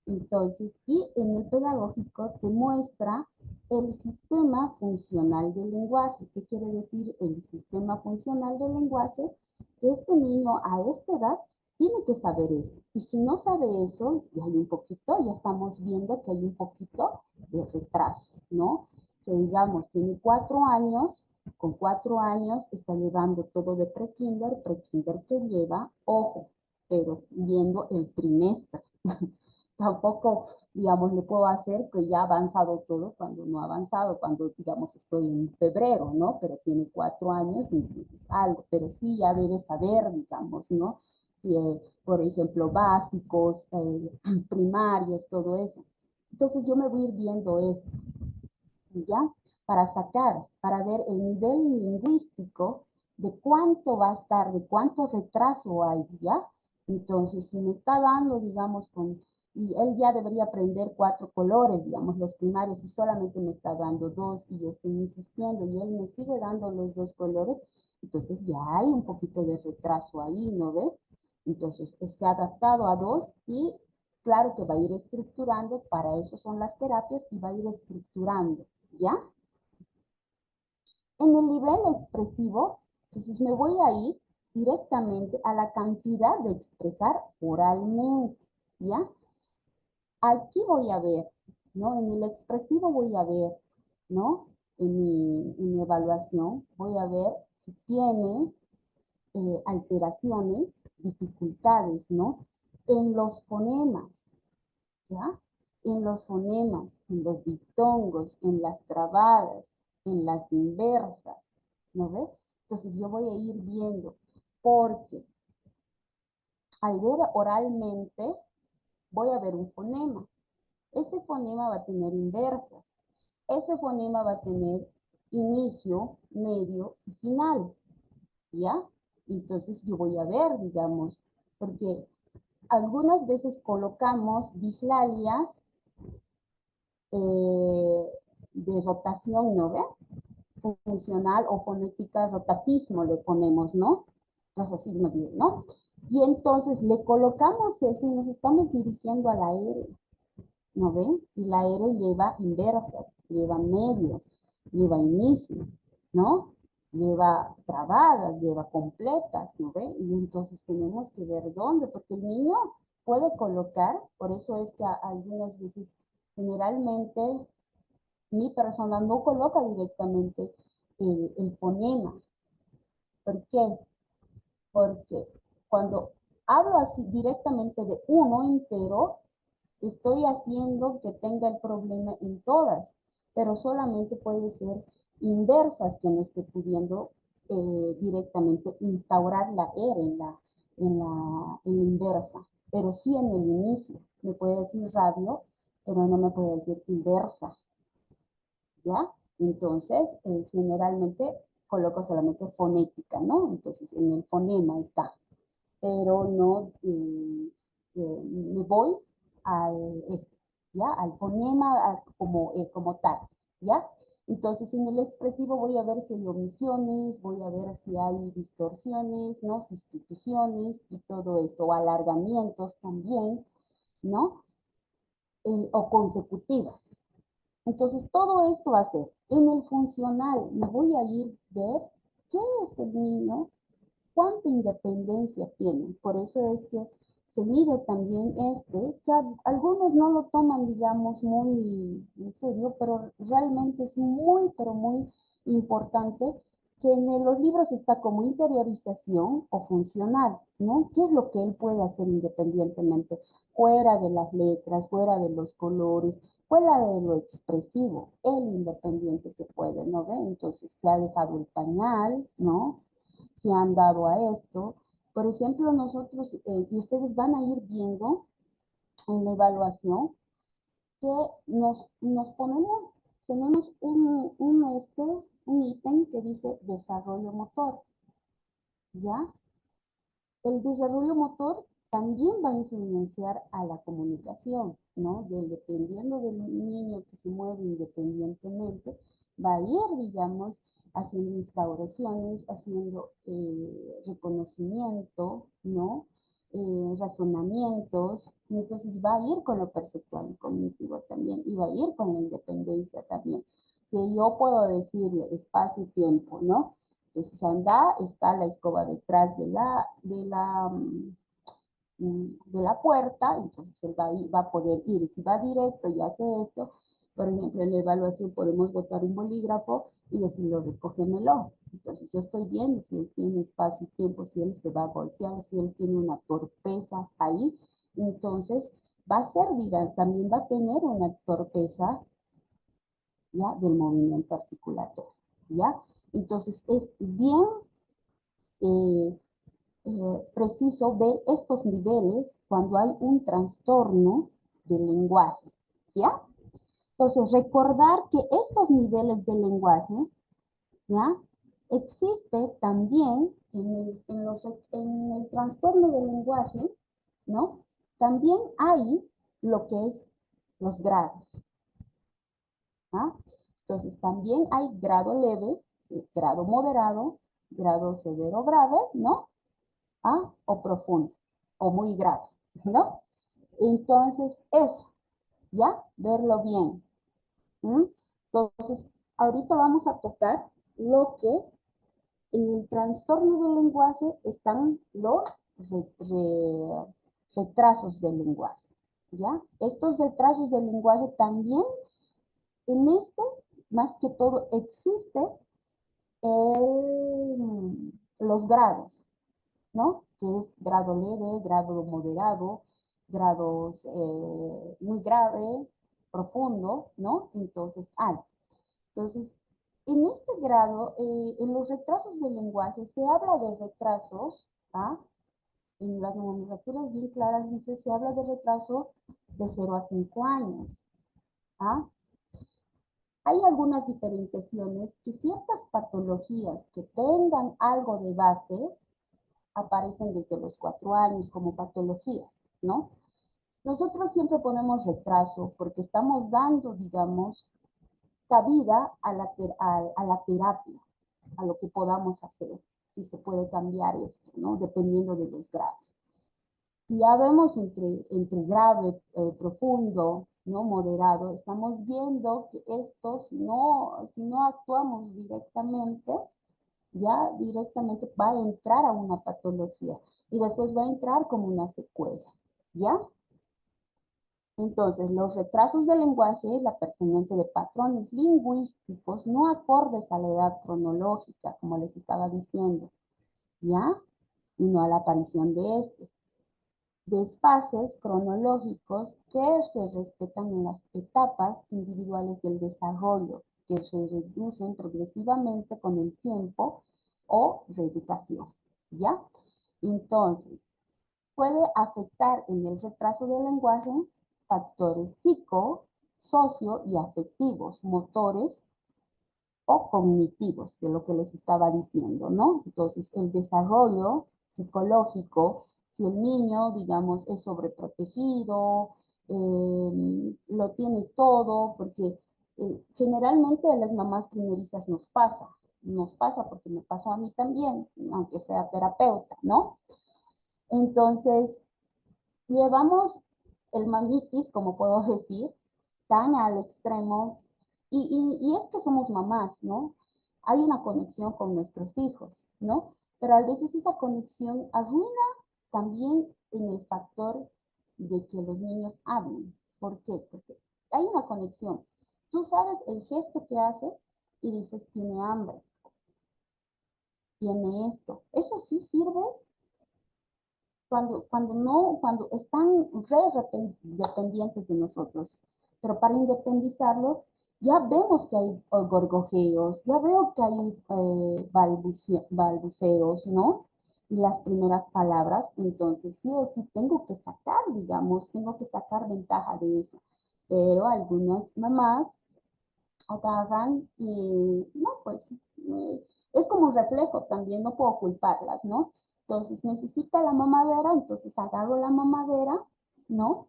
Entonces, y en el pedagógico te muestra el sistema funcional del lenguaje. ¿Qué quiere decir el sistema funcional del lenguaje? Que este niño a esta edad tiene que saber eso. Y si no sabe eso, y hay un poquito, ya estamos viendo que hay un poquito de retraso, ¿no? Que digamos, tiene 4 años, con 4 años está llevando todo de prekinder que lleva, ojo, pero viendo el trimestre. Tampoco, digamos, le puedo hacer que ya ha avanzado todo cuando no ha avanzado, cuando, digamos, estoy en febrero, ¿no? Pero tiene 4 años, entonces algo, pero sí ya debe saber, digamos, ¿no? Si, por ejemplo, básicos, primarios, todo eso. Entonces yo me voy a ir viendo esto, ¿ya? Para sacar, para ver el nivel lingüístico de cuánto va a estar, de cuánto retraso hay, ¿ya? Entonces, si me está dando, digamos, y él ya debería aprender 4 colores, digamos, los primarios, y solamente me está dando 2, y yo estoy insistiendo, y él me sigue dando los 2 colores, entonces ya hay un poquito de retraso ahí, ¿no ves? Entonces, se ha adaptado a 2 y claro que va a ir estructurando, para eso son las terapias, y va a ir estructurando, ¿ya? En el nivel expresivo, entonces me voy a ir directamente a la cantidad de expresar oralmente, ¿ya? Aquí voy a ver, ¿no? En el expresivo voy a ver, ¿no? En mi evaluación voy a ver si tiene alteraciones, dificultades, ¿no? En los fonemas, ¿ya? En los fonemas, en los diptongos, en las trabadas, en las inversas, ¿no ve? Entonces yo voy a ir viendo, porque al ver oralmente voy a ver un fonema. Ese fonema va a tener inversas. Ese fonema va a tener inicio, medio y final, ¿ya? Entonces yo voy a ver, digamos, porque algunas veces colocamos dislalias de rotación, ¿no ve? Funcional o fonética rotatismo le ponemos, ¿no? Rotatismo, ¿no? Y entonces le colocamos eso y nos estamos dirigiendo a la R, ¿no ven? Y la R lleva inversas, lleva medios, lleva inicio, ¿no? Lleva trabadas, lleva completas, ¿no ven? Y entonces tenemos que ver dónde, porque el niño puede colocar, por eso es que algunas veces, generalmente, mi persona no coloca directamente el fonema. ¿Por qué? Porque cuando hablo así directamente de uno entero, estoy haciendo que tenga el problema en todas, pero solamente puede ser inversas que no esté pudiendo directamente instaurar la R en la inversa, pero sí en el inicio. Me puede decir radio, pero no me puede decir inversa, ¿ya? Entonces, generalmente coloco solamente fonética, ¿no? Entonces, en el fonema está, pero no me voy al, ¿ya? Al fonema como tal, ¿ya? Entonces, en el expresivo voy a ver si hay omisiones, voy a ver si hay distorsiones, ¿no? Sustituciones y todo esto, o alargamientos también, ¿no? O consecutivas. Entonces, todo esto va a ser en el funcional. Me voy a ir a ver qué es el niño, cuánta independencia tiene. Por eso es que se mide también que algunos no lo toman, digamos, muy en serio, pero realmente es muy, pero muy importante que en los libros está como interiorización o funcional, ¿no? ¿Qué es lo que él puede hacer independientemente, fuera de las letras, fuera de los colores, fuera de lo expresivo, el independiente que puede, ¿no ve? Entonces se ha dejado el pañal, ¿no? Se han dado a esto. Por ejemplo, nosotros, y ustedes van a ir viendo en la evaluación que nos ponemos, tenemos un ítem que dice desarrollo motor, ¿ya? El desarrollo motor también va a influenciar a la comunicación, ¿no? Dependiendo del niño que se mueve independientemente, va a ir, digamos, haciendo instauraciones, haciendo reconocimiento, ¿no? Razonamientos, entonces va a ir con lo perceptual y cognitivo también, y va a ir con la independencia también. Si yo puedo decirle espacio y tiempo, ¿no? Entonces anda, está la escoba detrás de la puerta, entonces él va a poder ir. Si va directo y hace esto, por ejemplo, en la evaluación podemos botar un bolígrafo y decirlo, recógemelo. Entonces yo estoy viendo si él tiene espacio y tiempo, si él se va a golpear, si él tiene una torpeza ahí, entonces va a ser, digamos, también va a tener una torpeza, ¿ya? Del movimiento articulatorio, ¿ya? Entonces es bien eh, preciso ver estos niveles cuando hay un trastorno del lenguaje, ¿ya? Entonces, recordar que estos niveles del lenguaje, ¿ya? Existe también en el trastorno del lenguaje, ¿no? También hay lo que es los grados, ¿ah? Entonces, también hay grado leve, grado moderado, grado severo grave, ¿no? ¿Ah? O profundo, o muy grave, ¿no? Entonces, eso, ¿ya? Verlo bien. ¿Mm? Entonces, ahorita vamos a tocar lo que en el trastorno del lenguaje están los retrasos del lenguaje, ¿ya? Estos retrasos del lenguaje también, en más que todo, existe los grados, ¿no? Que es grado leve, grado moderado, grados muy grave, profundo, ¿no? Entonces, alto. Entonces, en este grado, en los retrasos del lenguaje, se habla de retrasos, ¿ah? En las nomenclaturas bien claras dice, se habla de retraso de 0 a 5 años, ¿ah? Hay algunas diferenciaciones que ciertas patologías que tengan algo de base aparecen desde los 4 años como patologías, ¿no? Nosotros siempre ponemos retraso porque estamos dando, digamos, cabida a la terapia, a lo que podamos hacer, si se puede cambiar esto, ¿no? Dependiendo de los grados. Si ya vemos entre grave, profundo, ¿no? Moderado, estamos viendo que esto, si no actuamos directamente, ya directamente va a entrar a una patología y después va a entrar como una secuela, ¿ya? Entonces, los retrasos del lenguaje es la pertenencia de patrones lingüísticos no acordes a la edad cronológica, como les estaba diciendo, ¿ya? Y no a la aparición de este. Desfases cronológicos que se respetan en las etapas individuales del desarrollo, que se reducen progresivamente con el tiempo o reeducación, ¿ya? Entonces, puede afectar en el retraso del lenguaje factores psico, socio y afectivos, motores o cognitivos, de lo que les estaba diciendo, ¿no? Entonces, el desarrollo psicológico, si el niño, digamos, es sobreprotegido, lo tiene todo, porque generalmente a las mamás primerizas nos pasa porque me pasó a mí también, aunque sea terapeuta, ¿no? Entonces, llevamos el mamitis, como puedo decir, tan al extremo, y es que somos mamás, ¿no? Hay una conexión con nuestros hijos, ¿no? Pero a veces esa conexión arruina también en el factor de que los niños hablen. ¿Por qué? Porque hay una conexión. Tú sabes el gesto que hace y dices, tiene hambre, tiene esto. Eso sí sirve cuando están dependientes de nosotros. Pero para independizarlo, ya vemos que hay gorgojeos, ya veo que hay balbuceos, ¿no? Y las primeras palabras, entonces sí o sí tengo que sacar, digamos, tengo que sacar ventaja de eso. Pero algunas mamás agarran y, no, pues, es como un reflejo también, no puedo culparlas, ¿no? Entonces necesita la mamadera, entonces agarro la mamadera, ¿no?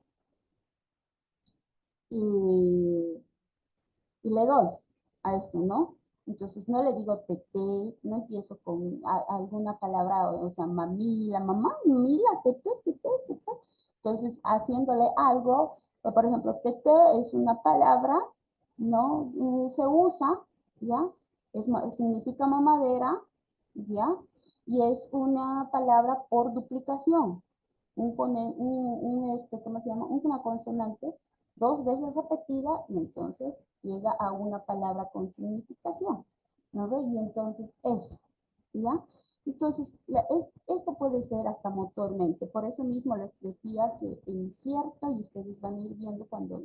Y, y le doy a esto, ¿no? Entonces no le digo tete, no empiezo con alguna palabra, o sea, mamila, mamá, mila, tete, tete, tete. Entonces haciéndole algo, o por ejemplo, tete es una palabra, ¿no? Se usa, ¿ya? Significa mamadera, ¿ya? Y es una palabra por duplicación. ¿Cómo se llama? Una consonante dos veces repetida y entonces llega a una palabra con significación, ¿no ve? Y entonces eso, ¿ya? Entonces, esto puede ser hasta motormente. Por eso mismo les decía que en cierto, y ustedes van a ir viendo cuando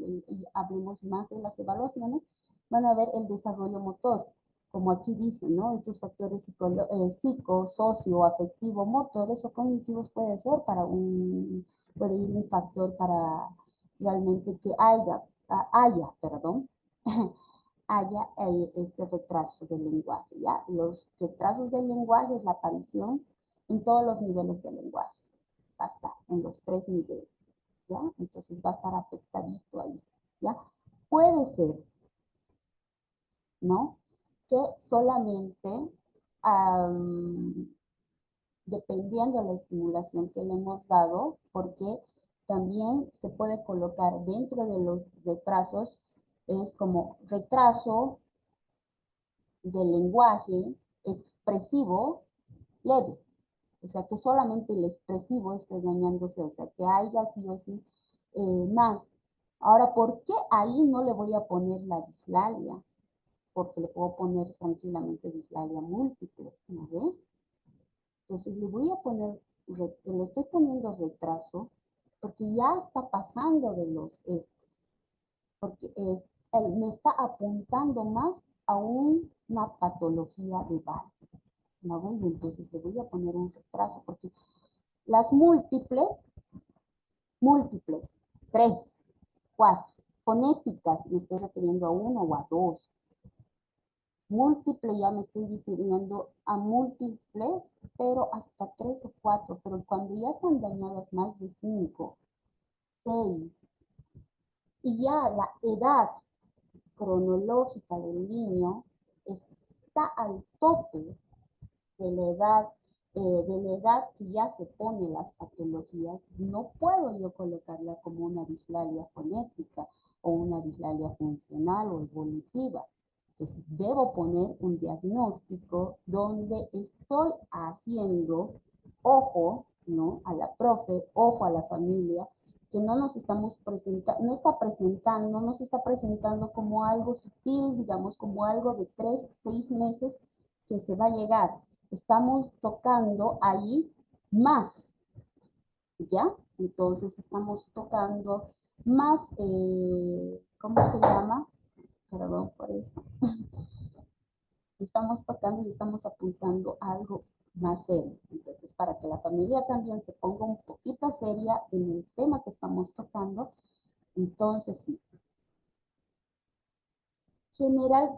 hablemos más de las evaluaciones, van a ver el desarrollo motor. Como aquí dice, ¿no? Estos factores psico, socio, afectivo, motores o cognitivos puede ir un factor para realmente que perdón, haya este retraso del lenguaje, ¿ya? Los retrasos del lenguaje es la aparición en todos los niveles del lenguaje, va a estar en los tres niveles, ¿ya? Entonces va a estar afectadito ahí, ¿ya? Puede ser, ¿no? Que solamente, dependiendo de la estimulación que le hemos dado, porque también se puede colocar dentro de los retrasos, es como retraso del lenguaje expresivo leve. O sea, que solamente el expresivo esté dañándose, o sea, que haya sí o sí más. Ahora, ¿por qué ahí no le voy a poner la dislalia? Porque le puedo poner tranquilamente dislalia múltiple, ¿no ve? Entonces le voy a poner, le estoy poniendo retraso porque ya está pasando de los estos, porque él me está apuntando más a una patología de base, ¿no ven? Entonces le voy a poner un retraso porque las múltiples, 3, 4, fonéticas, me estoy refiriendo a uno o a dos. Múltiple ya me estoy refiriendo a múltiples, pero hasta 3 o 4, pero cuando ya están dañadas más de 5, 6, y ya la edad cronológica del niño está al tope de la edad que ya se pone las patologías, no puedo yo colocarla como una dislalia fonética o una dislalia funcional o evolutiva. Entonces, debo poner un diagnóstico donde estoy haciendo, ojo, ¿no? A la profe, ojo a la familia, que no nos estamos presentando, no se está presentando como algo sutil, digamos, como algo de 3, 6 meses que se va a llegar. Estamos tocando ahí más, ¿ya? Entonces estamos tocando más, ¿cómo se llama? Perdón por eso. Estamos tocando y estamos apuntando a algo más serio. Entonces, para que la familia también se ponga un poquito seria en el tema que estamos tocando, entonces sí.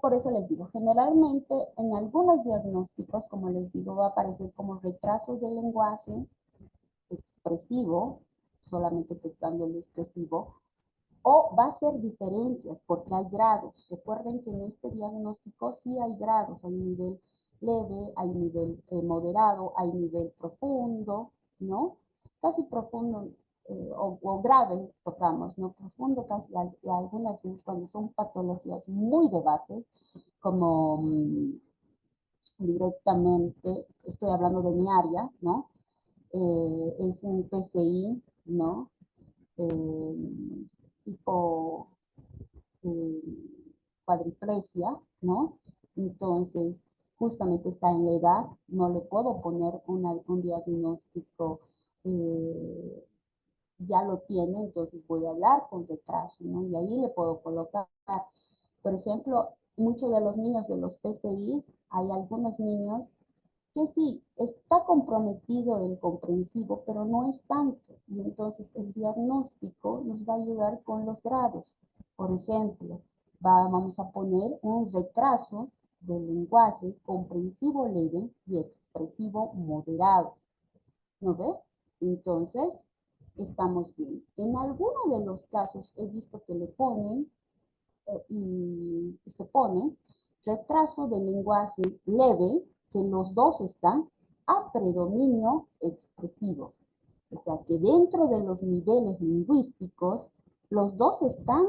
Por eso les digo, generalmente en algunos diagnósticos, como les digo, va a aparecer como retraso del lenguaje expresivo, solamente tocando el expresivo, o va a ser diferencias, porque hay grados. Recuerden que en este diagnóstico sí hay grados, hay nivel leve, hay nivel moderado, hay nivel profundo, ¿no? Casi profundo o grave tocamos, ¿no? Profundo casi algunas veces cuando son patologías muy de base, como directamente, estoy hablando de mi área, ¿no? Es un PCI, ¿no? Tipo eh, cuadriplegia, ¿no? Entonces, justamente está en la edad, no le puedo poner un diagnóstico, ya lo tiene, entonces voy a hablar con retraso, ¿no? Y ahí le puedo colocar, por ejemplo, muchos de los niños de los PCIs, hay algunos niños que sí, está comprometido el comprensivo, pero no es tanto. Y entonces el diagnóstico nos va a ayudar con los grados. Por ejemplo, vamos a poner un retraso del lenguaje comprensivo leve y expresivo moderado. ¿No ve? Entonces, estamos bien. En algunos de los casos he visto que le ponen y se pone retraso del lenguaje leve, que los dos están a predominio expresivo. O sea que dentro de los niveles lingüísticos, los dos están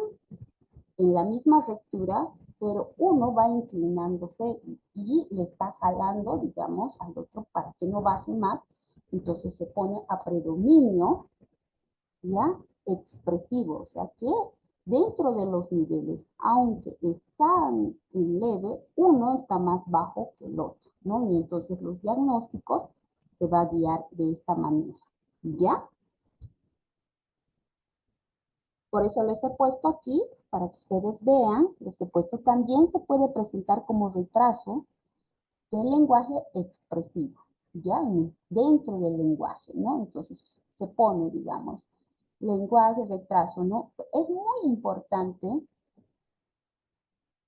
en la misma rectura, pero uno va inclinándose y le está jalando, digamos, al otro para que no baje más. Entonces se pone a predominio, ¿ya? Expresivo, o sea que dentro de los niveles, aunque están en leve, uno está más bajo que el otro, ¿no? Y entonces los diagnósticos se va a guiar de esta manera, ¿ya? Por eso les he puesto aquí, para que ustedes vean, les he puesto también se puede presentar como retraso del lenguaje expresivo, ¿ya? Dentro del lenguaje, ¿no? Entonces se pone, digamos, lenguaje, retraso, ¿no? Es muy importante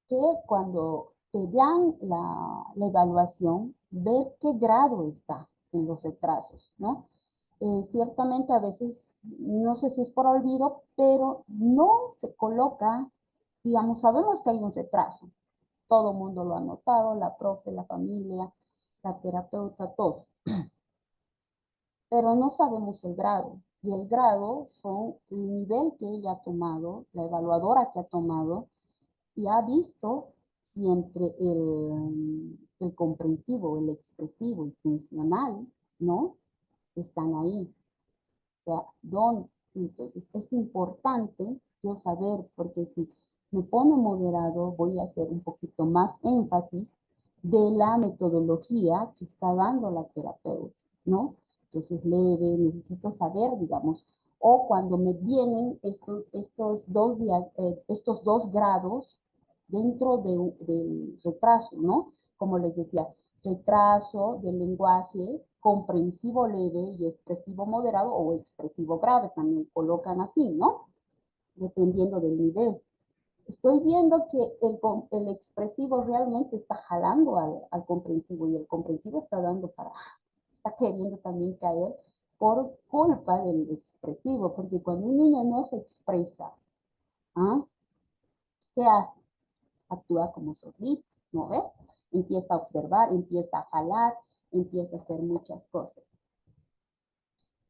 que cuando te dan la evaluación, ver qué grado está en los retrasos, ¿no? Ciertamente a veces, no sé si es por olvido, pero no se coloca, digamos, sabemos que hay un retraso. Todo el mundo lo ha notado, la profe, la familia, la terapeuta, todos. Pero no sabemos el grado. Y el grado son el nivel que ella ha tomado, la evaluadora que ha tomado, y ha visto si entre el comprensivo, el expresivo y funcional, ¿no? Están ahí. O sea, ¿dónde? Entonces, es importante yo saber, porque si me pone moderado, voy a hacer un poquito más énfasis de la metodología que está dando la terapeuta, ¿no? Entonces, leve, necesito saber, digamos, o cuando me vienen estos dos grados dentro del retraso, ¿no? Como les decía, retraso del lenguaje comprensivo leve y expresivo moderado o expresivo grave, también colocan así, ¿no? Dependiendo del nivel. Estoy viendo que el expresivo realmente está jalando al comprensivo y el comprensivo está queriendo también caer por culpa del expresivo, porque cuando un niño no se expresa, ¿ah? ¿Qué hace? Actúa como sordito, ¿no ves? Empieza a observar, empieza a jalar, empieza a hacer muchas cosas.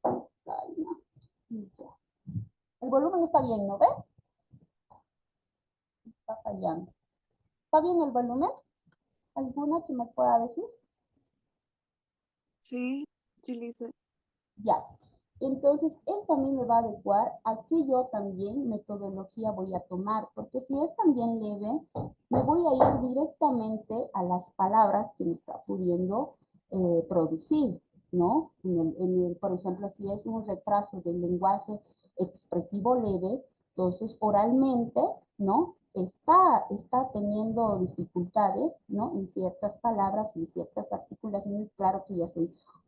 Calma. El volumen está bien, ¿no ves? Está fallando. ¿Está bien el volumen? ¿Alguna que me pueda decir? Sí, sí, Lisa. Ya. Entonces, él también me va a adecuar a qué yo también metodología voy a tomar, porque si es también leve, me voy a ir directamente a las palabras que me está pudiendo producir, ¿no? Por ejemplo, si es un retraso del lenguaje expresivo leve, entonces oralmente, ¿no? Está teniendo dificultades, ¿no? En ciertas palabras, en ciertas articulaciones, claro que ya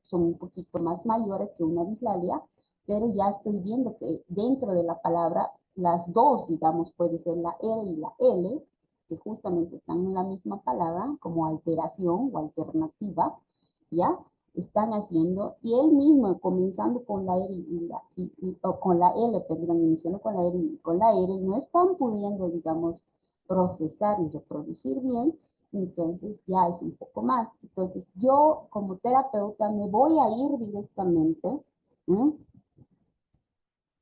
son un poquito más mayores que una dislalia, pero ya estoy viendo que dentro de la palabra, las dos, digamos, puede ser la R y la L, que justamente están en la misma palabra, como alteración o alternativa, ¿ya? Están haciendo, y él mismo, comenzando con la R o con la L, perdón, iniciando con la R y con la R, no están pudiendo, digamos, procesar y reproducir bien, entonces ya es un poco más. Entonces yo como terapeuta me voy a ir directamente, ¿m?,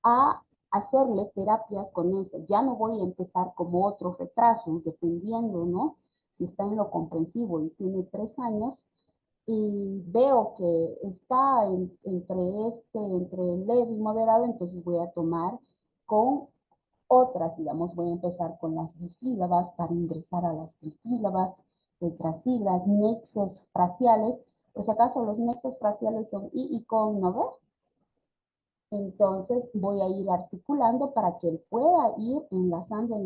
a hacerle terapias con eso. Ya no voy a empezar como otro retraso, dependiendo, ¿no? Si está en lo comprensivo y tiene 3 años, y veo que está entre leve y moderado, entonces voy a tomar con otras, digamos, voy a empezar con las disílabas para ingresar a las trisílabas, tetrasílabas, nexos fraciales. Por si acaso los nexos fraciales son I y con, ¿no ves? Entonces voy a ir articulando para que él pueda ir enlazando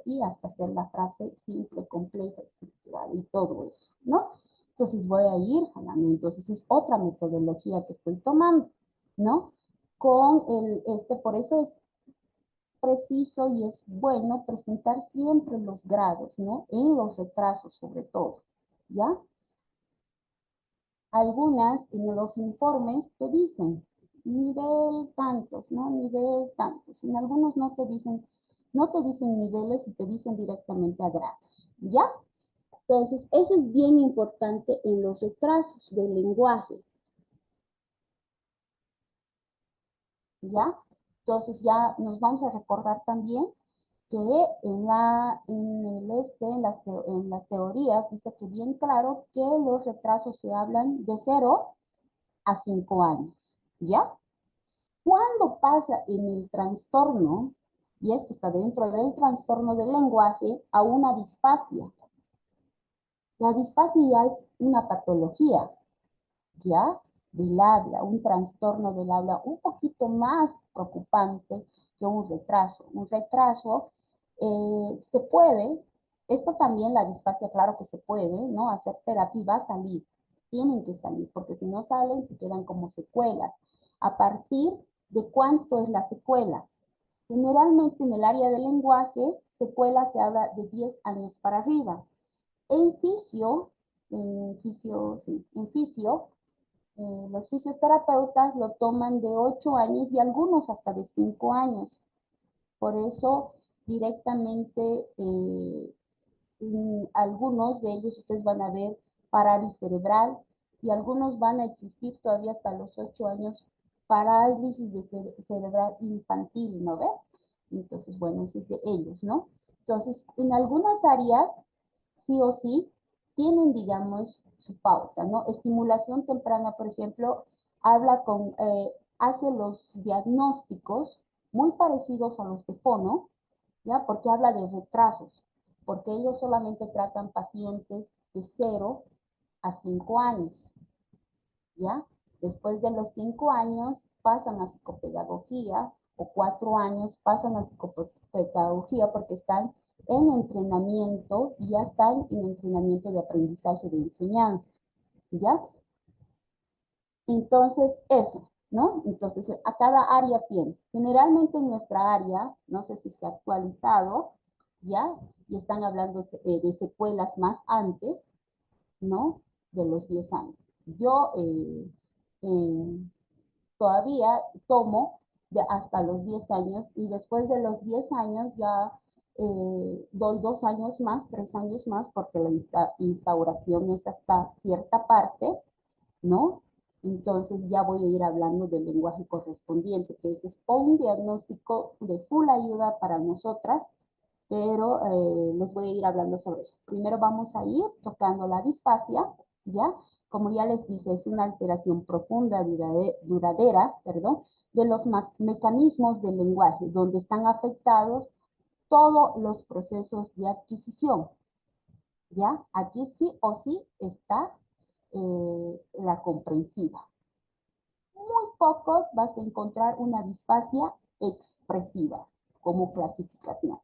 y hasta hacer la frase simple, compleja, estructurada y todo eso, ¿no? Entonces voy a ir jalando. Entonces es otra metodología que estoy tomando, ¿no? Por eso es preciso y es bueno presentar siempre los grados, ¿no? En los retrasos sobre todo, ¿ya? Algunas en los informes te dicen nivel tantos, ¿no? Nivel tantos. En algunos no te dicen niveles y te dicen directamente a grados, ¿ya? Entonces, eso es bien importante en los retrasos del lenguaje, ¿ya? Entonces, ya nos vamos a recordar también que en las teorías dice que bien claro que los retrasos se hablan de 0 a 5 años, ¿ya? Cuando pasa en el trastorno, y esto está dentro del trastorno del lenguaje, a una disfasia. La disfasia es una patología, ¿ya? Del habla, un trastorno del habla un poquito más preocupante que un retraso. Un retraso se puede, esto también la disfasia, claro que se puede, ¿no? Hacer terapia y va a salir, tienen que salir, porque si no salen se quedan como secuelas. A partir de cuánto es la secuela. Generalmente en el área del lenguaje, secuela se habla de 10 años para arriba. En fisio, sí, en fisio, los fisioterapeutas lo toman de 8 años y algunos hasta de 5 años. Por eso directamente algunos de ellos ustedes van a ver parálisis cerebral y algunos van a existir todavía hasta los 8 años parálisis cerebral infantil, ¿no ve? Entonces, bueno, eso es de ellos, ¿no? Entonces, en algunas áreas, sí o sí, tienen, digamos, su pauta, ¿no? Estimulación temprana, por ejemplo, hace los diagnósticos muy parecidos a los de fono, ¿ya? Porque habla de retrasos, porque ellos solamente tratan pacientes de 0 a 5 años, ¿ya? Después de los 5 años pasan a psicopedagogía, o 4 años pasan a psicopedagogía porque están en entrenamiento y ya están en entrenamiento de aprendizaje de enseñanza, ¿ya? Entonces, eso, ¿no? Entonces, a cada área tiene. Generalmente en nuestra área, no sé si se ha actualizado, ¿ya? Y están hablando de secuelas más antes, ¿no? De los 10 años. Yo todavía tomo hasta los 10 años y después de los 10 años ya doy 2 años más, 3 años más, porque la instauración es hasta cierta parte, ¿no? Entonces ya voy a ir hablando del lenguaje correspondiente, que ese es un diagnóstico de full ayuda para nosotras, pero les voy a ir hablando sobre eso. Primero vamos a ir tocando la disfasia, ¿ya? como ya les dije, es una alteración profunda, duradera, de los mecanismos del lenguaje, donde están afectados todos los procesos de adquisición. ¿Ya? Aquí sí o sí está la comprensiva. Muy pocos vas a encontrar una disfasia expresiva como clasificación.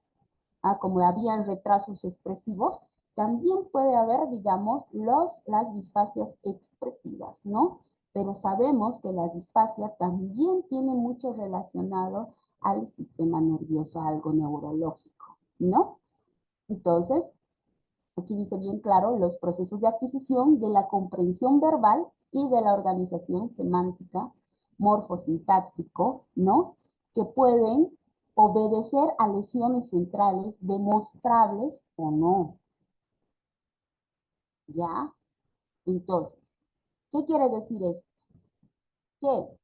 Como habían retrasos expresivos, también puede haber, digamos, las disfasias expresivas, ¿no? Pero sabemos que la disfasia también tiene mucho relacionado al sistema nervioso, algo neurológico, ¿no? Entonces, aquí dice bien claro los procesos de adquisición de la comprensión verbal y de la organización semántica, morfosintáctico, ¿no? Que pueden obedecer a lesiones centrales demostrables o no. ¿Ya? Entonces, ¿qué quiere decir esto? Que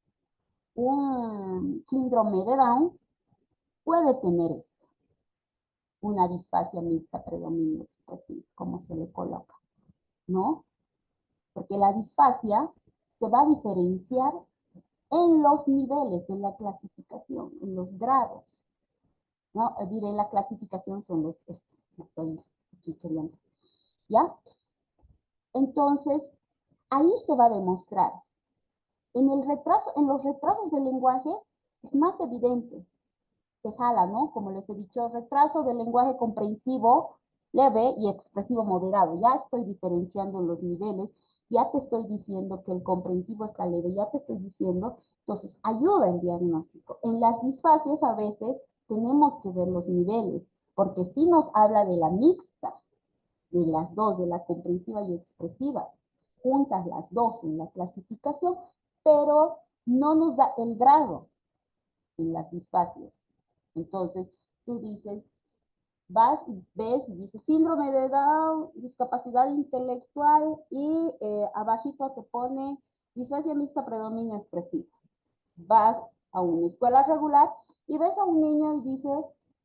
un síndrome de Down puede tener esto, una disfasia mixta predominio expresivo, como se le coloca, ¿no? Porque la disfasia se va a diferenciar en los niveles de la clasificación, en los grados, ¿no? Diré, la clasificación son los estos, estoy aquí queriendo, ¿ya? Entonces, ahí se va a demostrar. En los retrasos del lenguaje es más evidente, se jala, ¿no? Como les he dicho, retraso del lenguaje comprensivo leve y expresivo moderado. Ya estoy diferenciando los niveles, ya te estoy diciendo que el comprensivo está leve, ya te estoy diciendo, entonces ayuda el diagnóstico. En las disfasias a veces tenemos que ver los niveles, porque sí nos habla de la mixta, de las dos, de la comprensiva y expresiva, juntas las dos en la clasificación, pero no nos da el grado en las disfasias. Entonces, tú dices, vas y ves y dices síndrome de Down, discapacidad intelectual y abajito te pone disfasia mixta predominio expresiva. Vas a una escuela regular y ves a un niño y dice,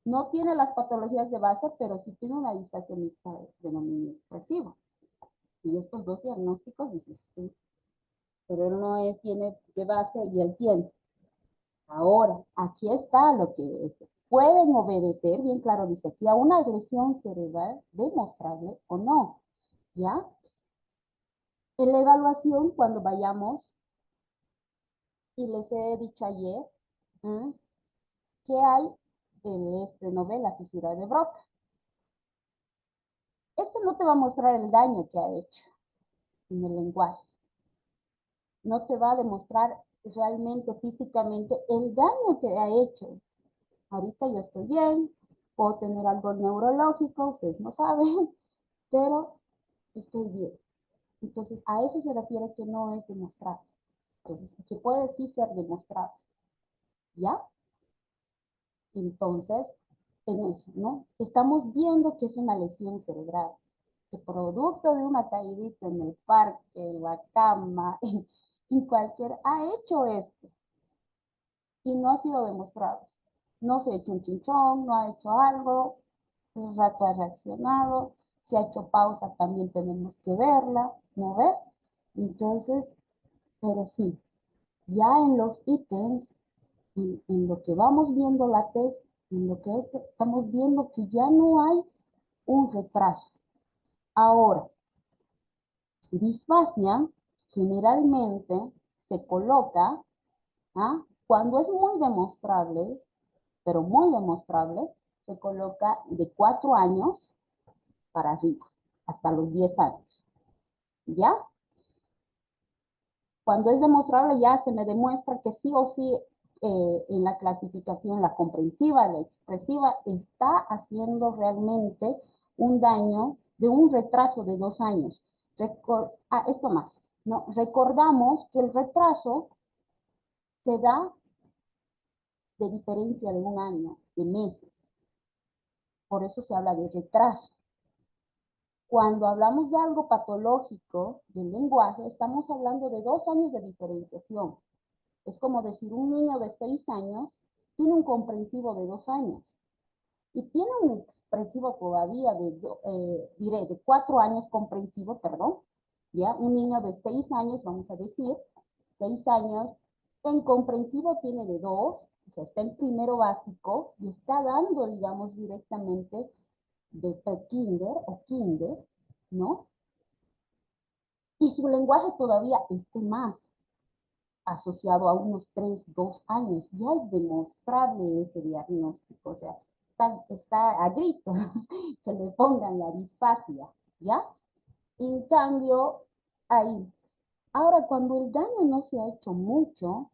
no tiene las patologías de base, pero sí tiene una disfasia mixta predominio expresivo. Y estos dos diagnósticos dices, sí, pero él no tiene de base y él tiene. Ahora, aquí está lo que es. Pueden obedecer, bien claro dice aquí, a una agresión cerebral demostrable o no, ¿ya? En la evaluación, cuando vayamos, y les he dicho ayer, que hay en novela fisura de Broca. Este no te va a mostrar el daño que ha hecho en el lenguaje. No te va a demostrar realmente físicamente el daño que ha hecho. Ahorita yo estoy bien, puedo tener algo neurológico, ustedes no saben, pero estoy bien. Entonces, a eso se refiere que no es demostrable. Entonces, que puede sí ser demostrable. ¿Ya? Entonces, en eso, ¿no? Estamos viendo que es una lesión cerebral, que producto de una caídita en el parque, en la cama, en cualquier, ha hecho esto. Y no ha sido demostrado. No se ha hecho un chinchón, no ha hecho algo, un rato ha reaccionado, si ha hecho pausa también tenemos que verla, ¿no ve? Entonces, pero sí, ya en los ítems, en lo que vamos viendo la test, en lo que estamos viendo que ya no hay un retraso. Ahora, disfasia generalmente se coloca cuando es muy demostrable, pero muy demostrable, se coloca de 4 años para arriba, hasta los 10 años. ¿Ya? Cuando es demostrable ya se me demuestra que sí o sí en la clasificación, la comprensiva, la expresiva, está haciendo realmente un daño de un retraso de 2 años. Esto más, ¿no? Recordamos que el retraso se da de diferencia de 1 año, de meses. Por eso se habla de retraso. Cuando hablamos de algo patológico del lenguaje, estamos hablando de 2 años de diferenciación. Es como decir, un niño de 6 años tiene un comprensivo de 2 años y tiene un expresivo todavía de 4 años comprensivo, perdón, ¿ya? Un niño de 6 años, vamos a decir, 6 años, en comprensivo tiene de 2, o sea, está en primero básico y está dando, digamos, directamente de pre-kinder o kinder, ¿no? Y su lenguaje todavía esté más asociado a unos 3, 2 años. Ya es demostrable ese diagnóstico, o sea, está a gritos que le pongan la disfasia, ¿ya? En cambio, ahí. Ahora, cuando el daño no se ha hecho mucho,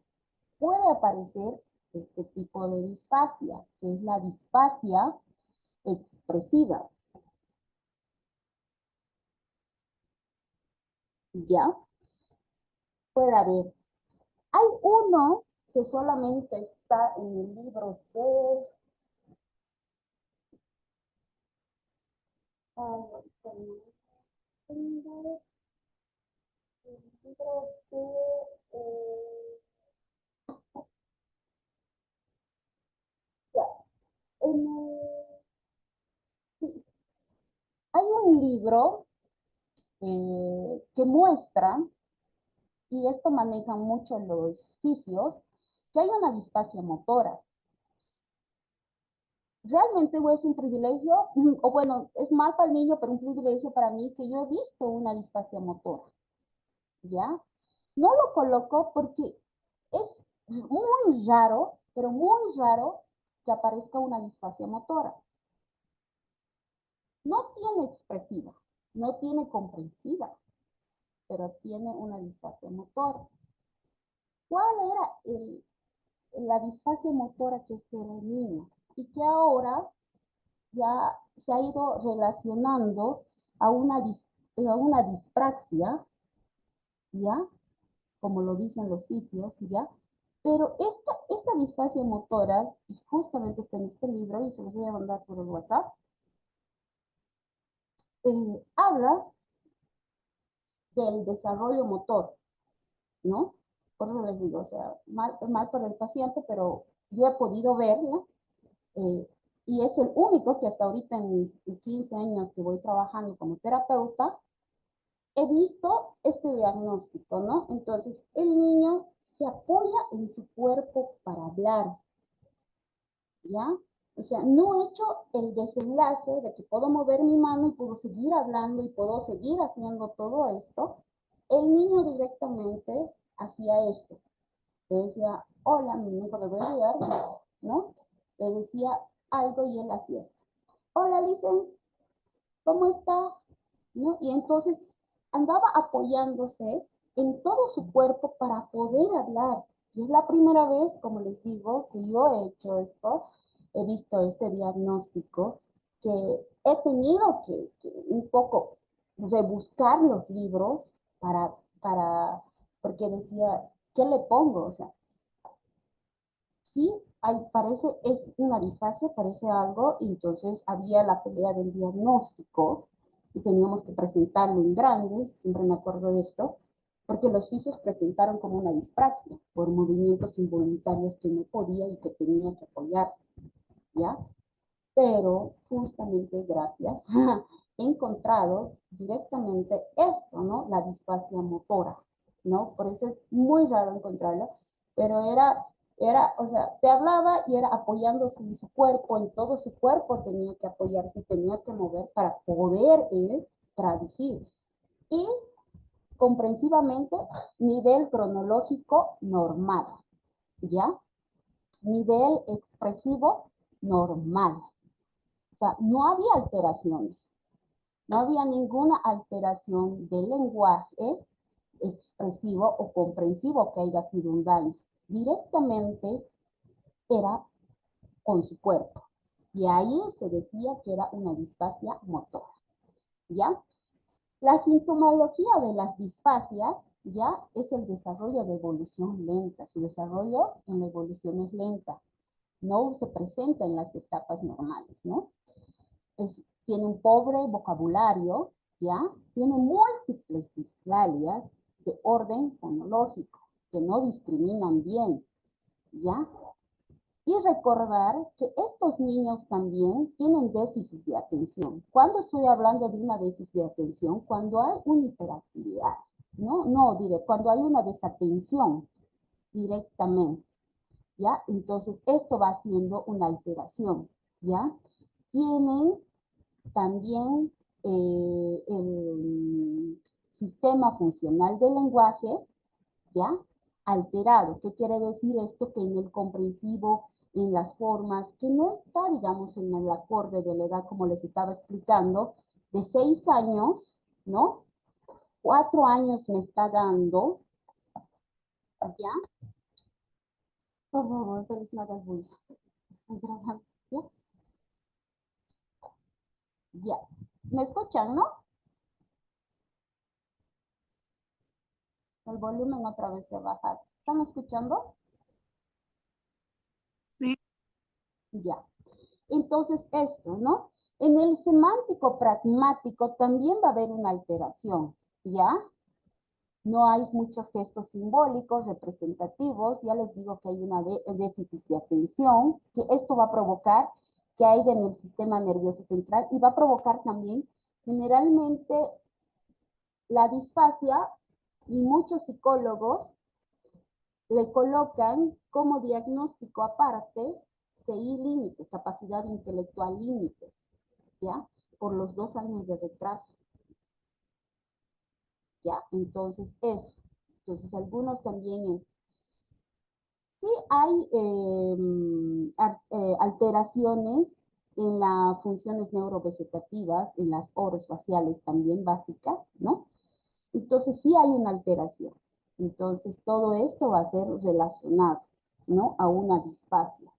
puede aparecer este tipo de disfasia, que es la disfasia expresiva, ¿ya? Puede haber. Hay uno que solamente está en el libro de... el libro de ya, en sí, hay un libro que muestra, y esto manejan mucho los fisios, que hay una disfasia motora. Realmente es un privilegio, o bueno, es mal para el niño, pero un privilegio para mí que yo he visto una disfasia motora, ¿ya? No lo coloco porque es muy raro, pero muy raro que aparezca una disfasia motora. No tiene expresiva, no tiene comprensiva, pero tiene una disfasia motora. ¿Cuál era la disfasia motora que este era el niño? Y que ahora ya se ha ido relacionando a una dispraxia, ¿ya? Como lo dicen los fisios, ¿ya? Pero esta disfasia motora, y justamente está en este libro, y se los voy a mandar por el WhatsApp, habla del desarrollo motor, ¿no? Por eso les digo, o sea, mal para el paciente, pero yo he podido verlo, eh, y es el único que hasta ahorita en mis 15 años que voy trabajando como terapeuta, he visto este diagnóstico, ¿no? Entonces, el niño se apoya en su cuerpo para hablar, ¿ya? O sea, no he hecho el desenlace de que puedo mover mi mano y puedo seguir hablando y puedo seguir haciendo todo esto. El niño directamente hacía esto. Le decía, hola, mi hijo le voy a ayudar, ¿no? Le decía algo y él hacía esto. Hola, Lisen, ¿cómo está? ¿No? Y entonces andaba apoyándose en todo su cuerpo para poder hablar. Y es la primera vez, como les digo, que yo he hecho esto, he visto este diagnóstico, que he tenido que un poco rebuscar los libros porque decía, ¿qué le pongo? O sea, sí, es una disfasia, parece algo, y entonces había la pelea del diagnóstico, y teníamos que presentarlo en grande, siempre me acuerdo de esto, porque los fisios presentaron como una dispraxia, por movimientos involuntarios que no podía y que tenía que apoyarse, ¿ya? Pero justamente gracias, he encontrado directamente esto, ¿no? La disfasia motora, ¿no? Por eso es muy raro encontrarlo, pero o sea, te hablaba y era apoyándose en su cuerpo, en todo su cuerpo tenía que apoyarse, tenía que mover para poder traducir. Y comprensivamente, nivel cronológico normal, ¿ya? Nivel expresivo normal. O sea, no había alteraciones, no había ninguna alteración del lenguaje expresivo o comprensivo que haya sido un daño. Directamente era con su cuerpo. Y ahí se decía que era una disfasia motora, ¿ya? La sintomología de las disfasias ya es el desarrollo de evolución lenta. Su desarrollo en la evolución es lenta. No se presenta en las etapas normales, ¿no? Tiene un pobre vocabulario, ¿ya? Tiene múltiples disfalias de orden fonológico, que no discriminan bien, ¿ya? Y recordar que estos niños también tienen déficit de atención. ¿Cuándo estoy hablando de una déficit de atención? Cuando hay una hiperactividad, ¿no? No, diré, cuando hay una desatención directamente, ¿ya? Entonces, esto va siendo una alteración, ¿ya? Tienen también el sistema funcional del lenguaje, ¿ya? Alterado. ¿Qué quiere decir esto? Que en el comprensivo, en las formas, que no está, digamos, en el acorde de la edad, como les estaba explicando, de 6 años, ¿no? 4 años me está dando, ¿ya? Por favor, feliz no hagas bulla. Estoy grabando, ¿ya? Ya. ¿Me escuchan, no? El volumen otra vez se baja. ¿Están escuchando? Sí. Ya. Entonces, esto, ¿no? En el semántico pragmático también va a haber una alteración, ¿ya? No hay muchos gestos simbólicos, representativos. Ya les digo que hay una déficit de atención, que esto va a provocar que haya en el sistema nervioso central y va a provocar también generalmente la disfasia, y muchos psicólogos le colocan como diagnóstico aparte CI límite, capacidad intelectual límite, ¿ya? Por los 2 años de retraso, ¿ya? Entonces, eso. Entonces, algunos también sí hay alteraciones en las funciones neurovegetativas, en las orofaciales también básicas, ¿no? Entonces, sí hay una alteración. Entonces, todo esto va a ser relacionado, ¿no? A una disfasia.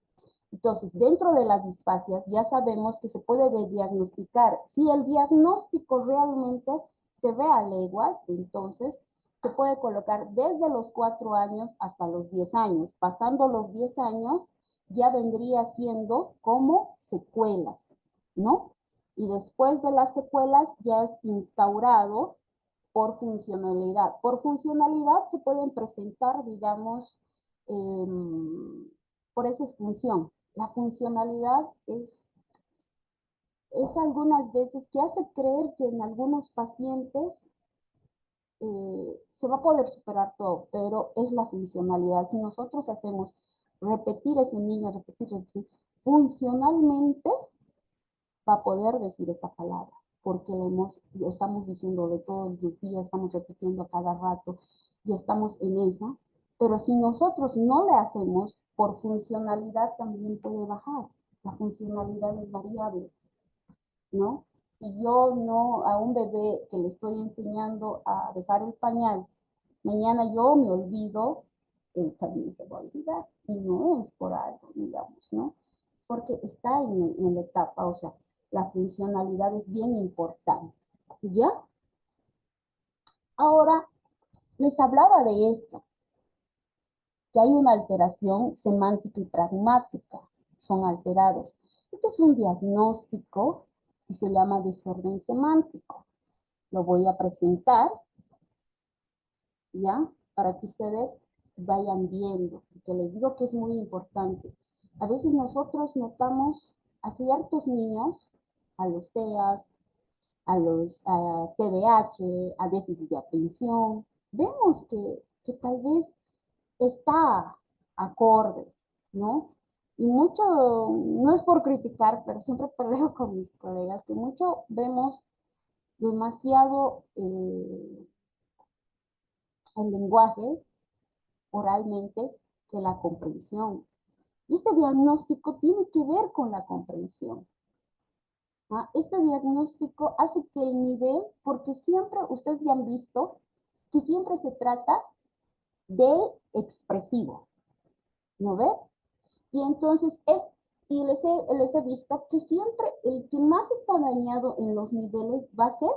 Entonces, dentro de las disfasias ya sabemos que se puede diagnosticar. Si el diagnóstico realmente se ve a leguas, entonces se puede colocar desde los 4 años hasta los 10 años. Pasando los 10 años ya vendría siendo como secuelas, ¿no? Y después de las secuelas ya es instaurado por funcionalidad. Por funcionalidad se pueden presentar, digamos, por esa es función. La funcionalidad es algunas veces que hace creer que en algunos pacientes se va a poder superar todo, pero es la funcionalidad. Si nosotros hacemos repetir ese niño, repetir, funcionalmente va a poder decir esa palabra, porque lo estamos diciéndole todos los días, estamos repitiendo a cada rato y estamos en esa. Pero si nosotros no le hacemos, por funcionalidad también puede bajar. La funcionalidad es variable, ¿no? Si yo no, a un bebé que le estoy enseñando a dejar el pañal, mañana yo me olvido, él también se va a olvidar. Y no es por algo, digamos, ¿no? Porque está en la etapa, o sea, la funcionalidad es bien importante, ¿ya? Ahora, les hablaba de esto, que hay una alteración semántica y pragmática, son alterados. Este es un diagnóstico y se llama desorden semántico. Lo voy a presentar, ¿ya? Para que ustedes vayan viendo, porque les digo que es muy importante. A veces nosotros notamos a ciertos niños, a los TEAs, a los TDAH, a déficit de atención, vemos que tal vez está acorde, ¿no? Y mucho, no es por criticar, pero siempre peleo con mis colegas, que mucho vemos demasiado el lenguaje oralmente que la comprensión. Y este diagnóstico tiene que ver con la comprensión. ¿Ah? Este diagnóstico hace que el nivel, porque siempre ustedes ya han visto que siempre se trata de expresivo, ¿no ve? Y entonces les he visto que siempre el que más está dañado en los niveles va a ser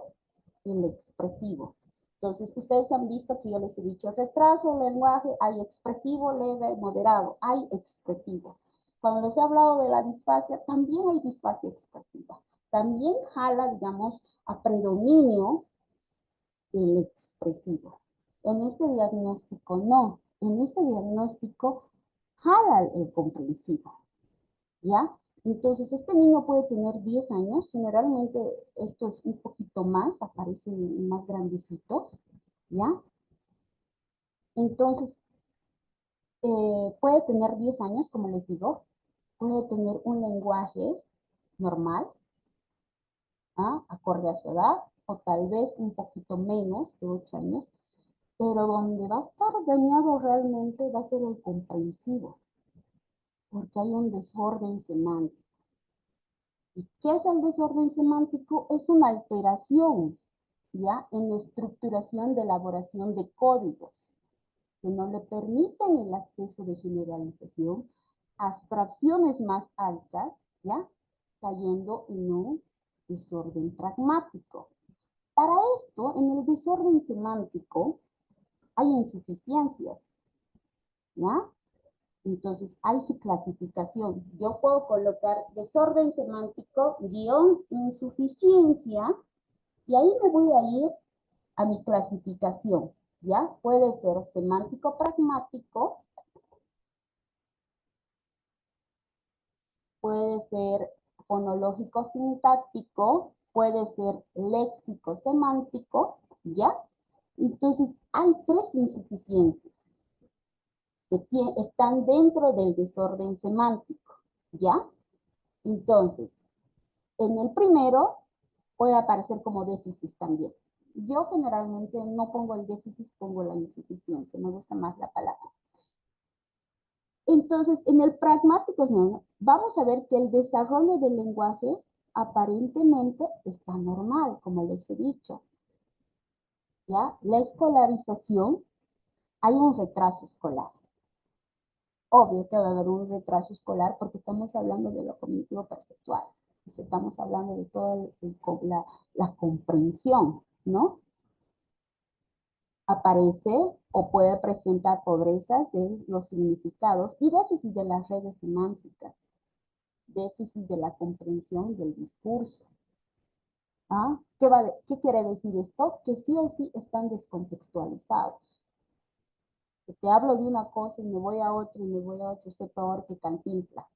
el expresivo. Entonces, ustedes han visto que yo les he dicho retraso, lenguaje, hay expresivo, leve, moderado, hay expresivo. Cuando les he hablado de la disfasia, también hay disfasia expresiva. También jala, digamos, a predominio el expresivo. En este diagnóstico no. En este diagnóstico jala el comprensivo. ¿ya? Entonces, este niño puede tener 10 años, generalmente esto es un poquito más, aparecen más grandecitos, ¿ya? Entonces, puede tener 10 años, como les digo, puede tener un lenguaje normal, ¿ah? Acorde a su edad, o tal vez un poquito menos de 8 años, pero donde va a estar dañado realmente va a ser el comprensivo, porque hay un desorden semántico. ¿Y qué es el desorden semántico? Es una alteración, ¿ya? En la estructuración de elaboración de códigos que no le permiten el acceso de generalización, abstracciones más altas, ¿ya? Cayendo en un desorden pragmático. Para esto, en el desorden semántico hay insuficiencias, ¿ya? Entonces, hay su clasificación. Yo puedo colocar desorden semántico, guión, insuficiencia, y ahí me voy a ir a mi clasificación, ¿ya? Puede ser semántico pragmático, puede ser fonológico sintáctico, puede ser léxico semántico, ¿ya? Entonces, hay tres insuficiencias que están dentro del desorden semántico, ¿ya? Entonces, en el primero puede aparecer como déficit también. Yo generalmente no pongo el déficit, pongo la insuficiencia, me gusta más la palabra. Entonces, en el pragmático, vamos a ver que el desarrollo del lenguaje aparentemente está normal, como les he dicho. ¿Ya? La escolarización, hay un retraso escolar. Obvio que va a haber un retraso escolar porque estamos hablando de lo cognitivo perceptual. Estamos hablando de toda la comprensión, ¿no? Aparece o puede presentar pobrezas de los significados y déficit de las redes semánticas, déficit de la comprensión del discurso. ¿Ah? ¿Qué quiere decir esto? Que sí o sí están descontextualizados. Que te hablo de una cosa y me voy a otro y me voy a otro, sé peor que Cantinflas.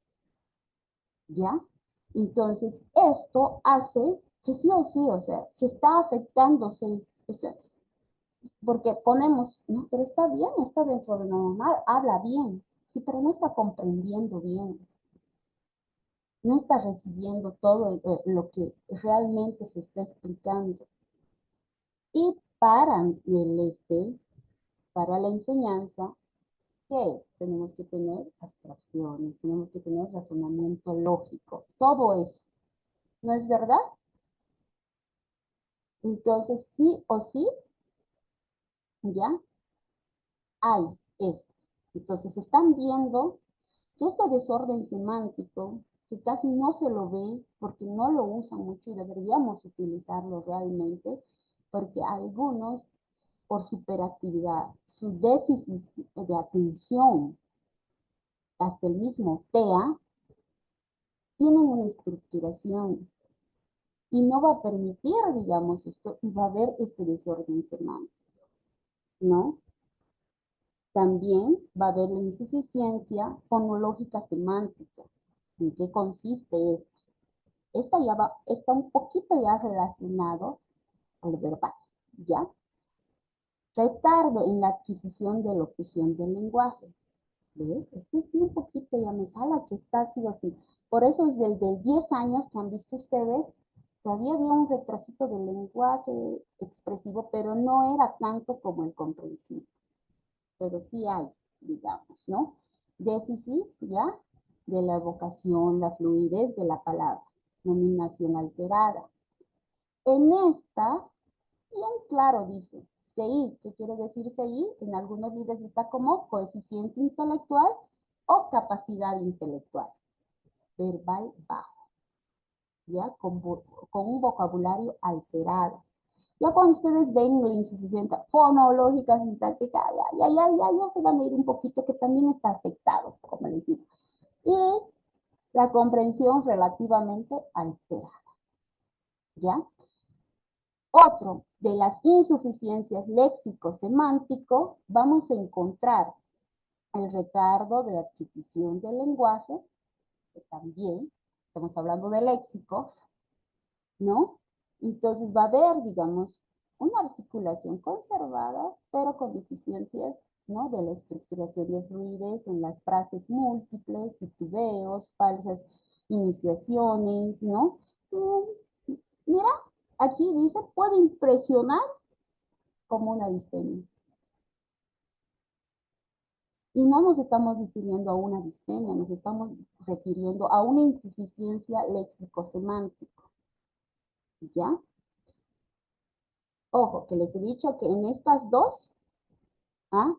¿Ya? Entonces, esto hace que sí o sí, o sea, se está afectándose, o sea, porque ponemos, no, pero está bien, está dentro de lo normal, habla bien, sí, pero no está comprendiendo bien, no está recibiendo todo lo que realmente se está explicando. Y para la enseñanza, ¿qué? Tenemos que tener abstracciones, tenemos que tener razonamiento lógico, todo eso. ¿No es verdad? Entonces, sí o sí, ya hay esto. Entonces, están viendo que este desorden semántico, que casi no se lo ve porque no lo usan mucho y deberíamos utilizarlo realmente, porque algunos, por su hiperactividad, su déficit de atención, hasta el mismo TEA, tienen una estructuración y no va a permitir, digamos, esto, y va a haber este desorden semántico, ¿no? También va a haber la insuficiencia fonológica semántica. ¿En qué consiste esto? Esta ya está un poquito ya relacionado al verbal, ¿ya? Retardo en la adquisición de locución del lenguaje. ¿Ve? Este sí un poquito ya me jala que está así o así. Por eso es desde 10 años que han visto ustedes, todavía había un retrasito del lenguaje expresivo, pero no era tanto como el comprensivo. Pero sí hay, digamos, ¿no? Déficits, ¿ya? De la evocación, la fluidez de la palabra, nominación alterada. En esta, bien claro dice, CI, ¿qué quiere decir CI? En algunos libros está como coeficiente intelectual o capacidad intelectual, verbal bajo, ¿ya? Con un vocabulario alterado. Ya cuando ustedes ven la insuficiente fonológica, sintáctica, ya se van a ir un poquito que también está afectado, como les digo. Y la comprensión relativamente alterada, ¿ya? Otro de las insuficiencias léxico-semántico, vamos a encontrar el retardo de adquisición del lenguaje, porque también estamos hablando de léxicos, ¿no? Entonces va a haber, digamos, una articulación conservada, pero con deficiencias, ¿no? De la estructuración de fluidez en las frases múltiples, titubeos, falsas iniciaciones, ¿no? Mira, aquí dice, puede impresionar como una disfemia. Y no nos estamos refiriendo a una disfemia, nos estamos refiriendo a una insuficiencia léxico-semántica, ¿ya? Ojo, que les he dicho que en estas dos, ¿ah?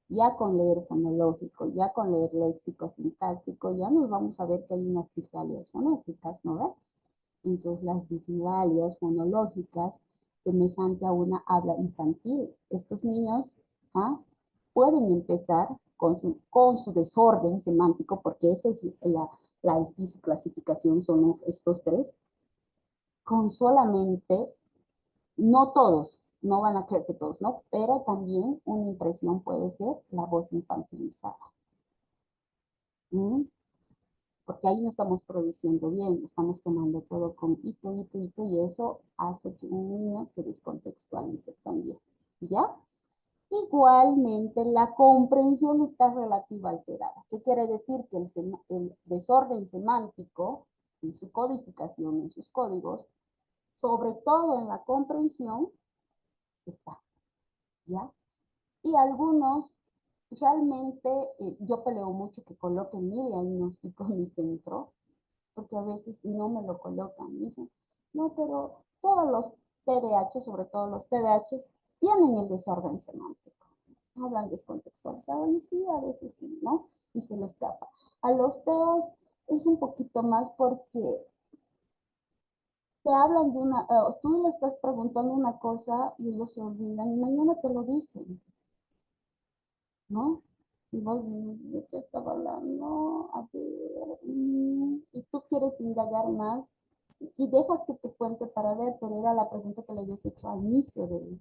Ya con leer fonológico, ya con leer léxico sintáctico, ya nos vamos a ver que hay unas disfalias fonéticas, ¿no ves? Entonces las disfalias fonológicas, semejante a una habla infantil. Estos niños, ¿ah? Pueden empezar con su desorden semántico, porque esa es su clasificación, son estos tres, con solamente, no todos, no van a creer que todos, ¿no? Pero también una impresión puede ser la voz infantilizada. ¿Mm? Porque ahí no estamos produciendo bien, estamos tomando todo con hito, y eso hace que un niño se descontextualice también, ¿ya? Igualmente, la comprensión está relativa alterada. ¿Qué quiere decir? Que el desorden semántico en su codificación, en sus códigos, sobre todo en la comprensión, está, ¿ya? Y algunos, realmente, yo peleo mucho que coloquen mi diagnóstico en mi centro, porque a veces no me lo colocan. Dicen, no, pero todos los TDAH, sobre todo los TDAH, tienen el desorden semántico. Hablan descontextualizado, y sí, a veces sí, ¿no? Y se les escapa. A los TEAs es un poquito más porque te hablan de una, tú le estás preguntando una cosa y ellos se olvidan y mañana te lo dicen, ¿no? Y vos dices, ¿de qué estaba hablando? A ver, y tú quieres indagar más y dejas que te cuente para ver, pero era la pregunta que le habías hecho al inicio de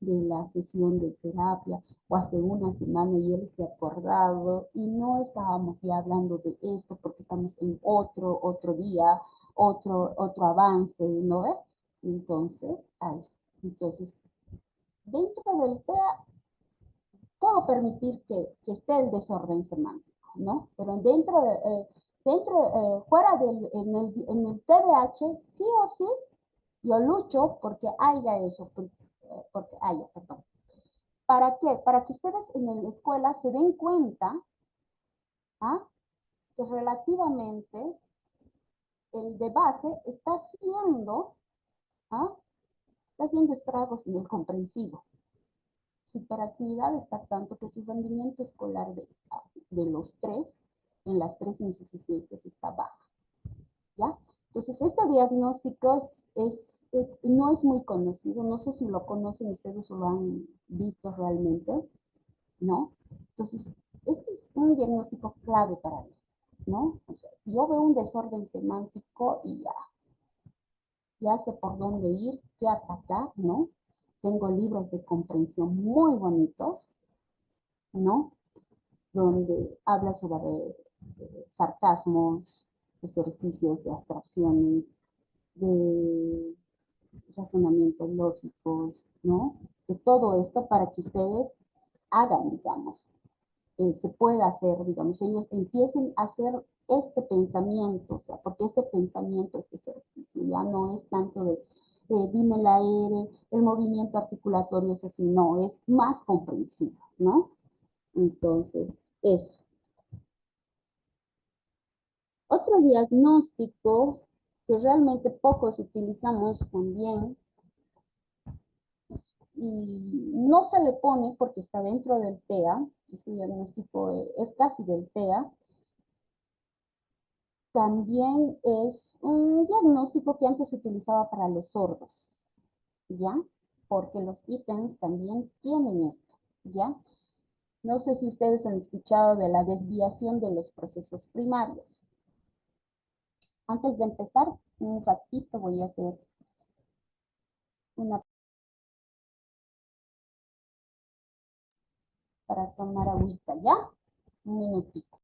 la sesión de terapia o hace una semana y él se ha acordado y no estábamos ya hablando de esto porque estamos en otro día, otro avance, ¿no ves? Entonces, entonces, dentro del TEA puedo permitir que esté el desorden semántico, ¿no? Pero fuera en el TDAH, sí o sí, yo lucho porque haya eso, porque haya, perdón. ¿Para qué? Para que ustedes en la escuela se den cuenta, ¿ah? Que relativamente el de base ¿ah? Está haciendo estragos en el comprensivo. Su hiperactividad está tanto que su rendimiento escolar de los tres, en las tres insuficiencias, está baja, ¿ya? Entonces, este diagnóstico no es muy conocido, no sé si lo conocen ustedes o lo han visto realmente, ¿no? Entonces, este es un diagnóstico clave para mí, ¿no? O sea, yo veo un desorden semántico y ya sé por dónde ir, qué atacar, ¿no? Tengo libros de comprensión muy bonitos, ¿no? Donde habla sobre sarcasmos, ejercicios de abstracciones, de razonamientos lógicos, ¿no? De todo esto para que ustedes hagan, digamos, se pueda hacer, digamos, ellos empiecen a hacer este pensamiento, o sea, porque este pensamiento, este ejercicio, ya no es tanto de dime la R, el movimiento articulatorio es así, no, es más comprensivo, ¿no? Entonces, eso. Otro diagnóstico que realmente pocos utilizamos también y no se le pone porque está dentro del TEA, ese diagnóstico es casi del TEA, también es un diagnóstico que antes se utilizaba para los sordos, ¿ya? Porque los ítems también tienen esto, ¿ya? No sé si ustedes han escuchado de la desviación de los procesos primarios. Antes de empezar, un ratito voy a hacer una para tomar agüita, ¿ya? Un minutito.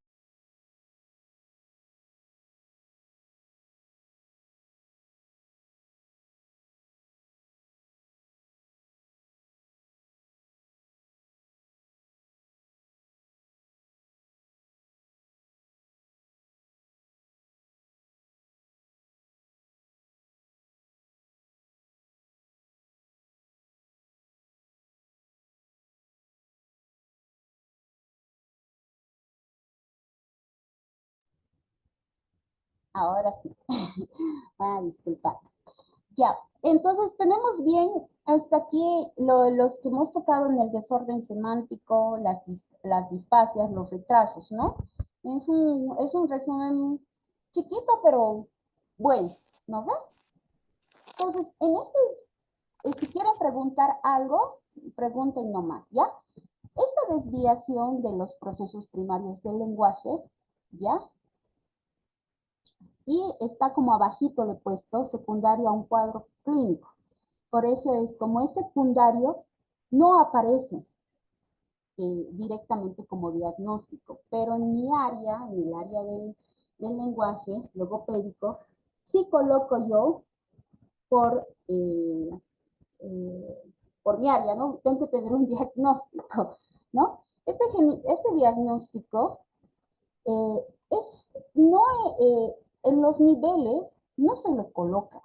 Ahora sí. Disculpa. Ya, entonces tenemos bien hasta aquí los que hemos tocado en el desorden semántico, las disfasias, los retrasos, ¿no? Es un resumen chiquito, pero bueno, ¿no ve? Entonces, si quieren preguntar algo, pregunten nomás, ¿ya? Esta desviación de los procesos primarios del lenguaje, ¿ya? Y está como abajito le he puesto secundario a un cuadro clínico. Por eso es como es secundario, no aparece directamente como diagnóstico, pero en mi área, en el área del lenguaje logopédico, sí coloco yo por, eh, eh, por mi área, ¿no? Tengo que tener un diagnóstico, ¿no? Este diagnóstico es, no, en los niveles no se lo coloca.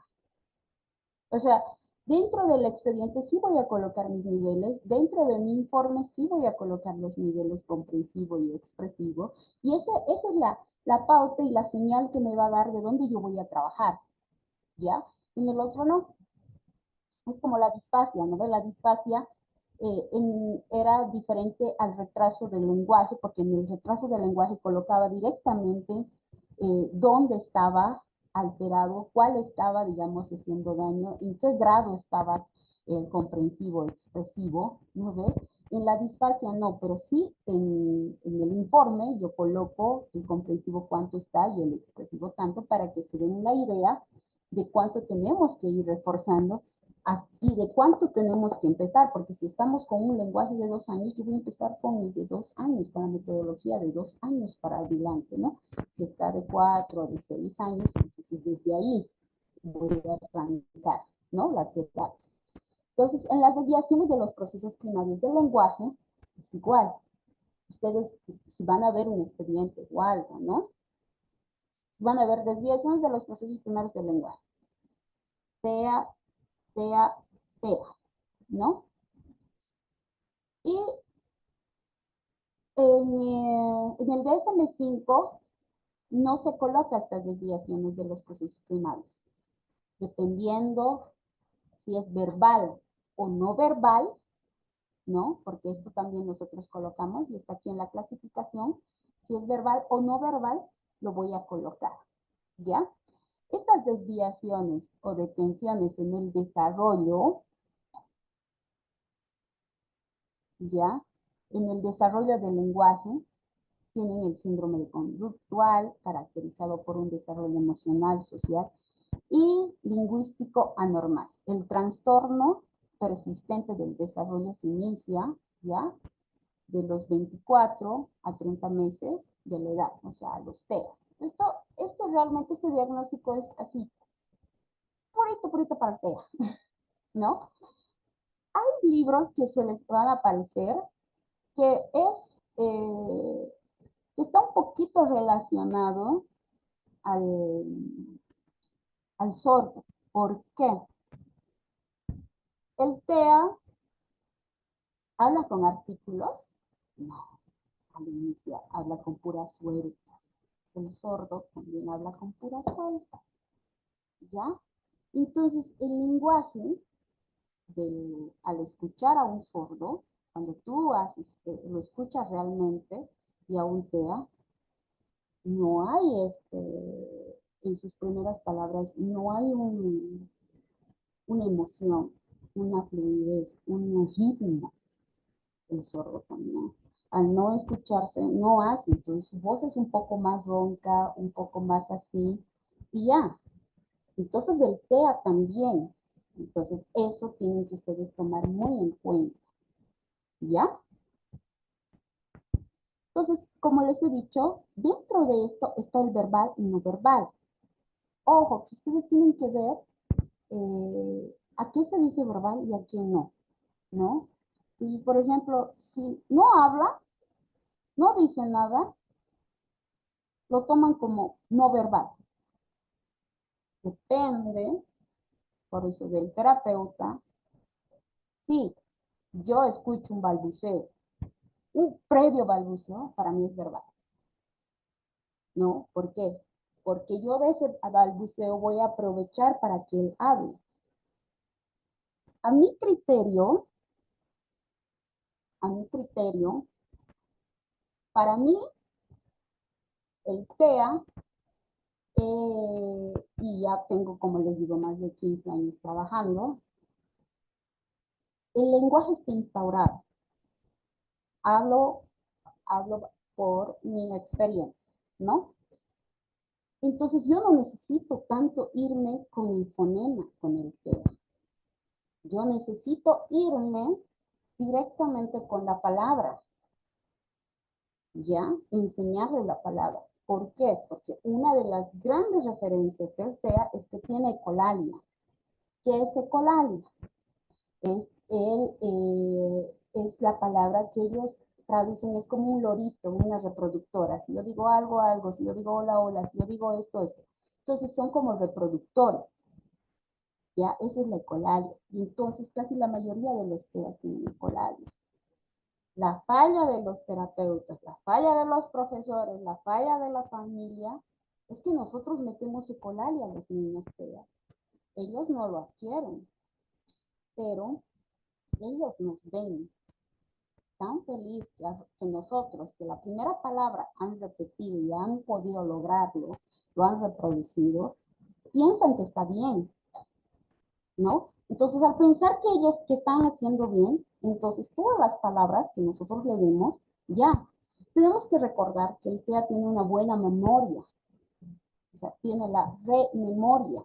O sea, dentro del expediente sí voy a colocar mis niveles, dentro de mi informe sí voy a colocar los niveles comprensivo y expresivo, y esa es la pauta y la señal que me va a dar de dónde yo voy a trabajar, ¿ya? En el otro no. Es como la disfasia, ¿no? La disfasia era diferente al retraso del lenguaje, porque en el retraso del lenguaje colocaba directamente dónde estaba alterado, cuál estaba, digamos, haciendo daño, en qué grado estaba el comprensivo expresivo, ¿no ve? En la disfasia no, pero sí en el informe yo coloco el comprensivo cuánto está y el expresivo tanto para que se den la idea de cuánto tenemos que ir reforzando y de cuánto tenemos que empezar, porque si estamos con un lenguaje de 2 años, yo voy a empezar con el de 2 años, con la metodología de 2 años para adelante, ¿no? Si está de 4 o de 6 años, entonces desde ahí voy a arrancar, ¿no? La terapia. Entonces, en las desviaciones de los procesos primarios del lenguaje, es igual. Ustedes, si van a ver un expediente o algo, ¿no? Van a ver desviaciones de los procesos primarios del lenguaje. TEA, TEA, TEA, ¿no? Y en el DSM-5 no se coloca estas desviaciones de los procesos primarios. Dependiendo si es verbal o no verbal, ¿no? Porque esto también nosotros colocamos y está aquí en la clasificación. Si es verbal o no verbal, lo voy a colocar, ¿ya? Estas desviaciones o detenciones en el desarrollo, ¿ya? En el desarrollo del lenguaje, tienen el síndrome de conductual, caracterizado por un desarrollo emocional, social y lingüístico anormal. El trastorno persistente del desarrollo se inicia, ¿ya? De los 24 a 30 meses de la edad, o sea, los TEAs. Esto realmente, este diagnóstico es así, purito para el TEA, ¿no? Hay libros que se les van a aparecer que está un poquito relacionado al, al sordo. ¿Por qué? El TEA habla con artículos, no, al inicio habla con puras sueltas. El sordo también habla con puras sueltas, ¿ya? Entonces, el lenguaje, al escuchar a un sordo, cuando tú lo escuchas realmente y a un TEA, no hay en sus primeras palabras, no hay una emoción, una fluidez, un ritmo. El sordo también. Al no escucharse, no hace, entonces su voz es un poco más ronca, un poco más así, y ya. Entonces del TEA también. Entonces eso tienen que ustedes tomar muy en cuenta, ¿ya? Entonces, como les he dicho, dentro de esto está el verbal y no verbal. Ojo, que ustedes tienen que ver a qué se dice verbal y a qué no, ¿no? Entonces, por ejemplo, si no habla, no dice nada, lo toman como no verbal. Depende, por eso, del terapeuta. Sí, yo escucho un balbuceo, un previo balbuceo, para mí es verbal, ¿no? ¿Por qué? porque yo de ese balbuceo voy a aprovechar para que él hable. A mi criterio, para mí, el TEA, y ya tengo, como les digo, más de 15 años trabajando, el lenguaje está instaurado. Hablo por mi experiencia, ¿no? Entonces yo no necesito tanto irme con el fonema, con el TEA. Yo necesito irme directamente con la palabra, ¿ya? Enseñarle la palabra. ¿Por qué? Porque una de las grandes referencias del TEA es que tiene ecolalia. ¿Qué es ecolalia? Es la palabra que ellos traducen, es como un lorito, una reproductora. Si yo digo algo, algo, si yo digo hola, hola, si yo digo esto, esto. Entonces son como reproductores. Ya, esa es la ecolalia. Y entonces casi la mayoría de los TEA tienen ecolalia. La falla de los terapeutas, la falla de los profesores, la falla de la familia, es que nosotros metemos ecolalia a los niños TEA. Ellos no lo adquieren, pero ellos nos ven tan feliz que nosotros, que la primera palabra han repetido y han podido lograrlo, lo han reproducido, piensan que está bien, ¿no? Entonces, al pensar que ellos que están haciendo bien, entonces todas las palabras que nosotros le demos, ya. Tenemos que recordar que el TEA tiene una buena memoria, o sea, tiene la rememoria,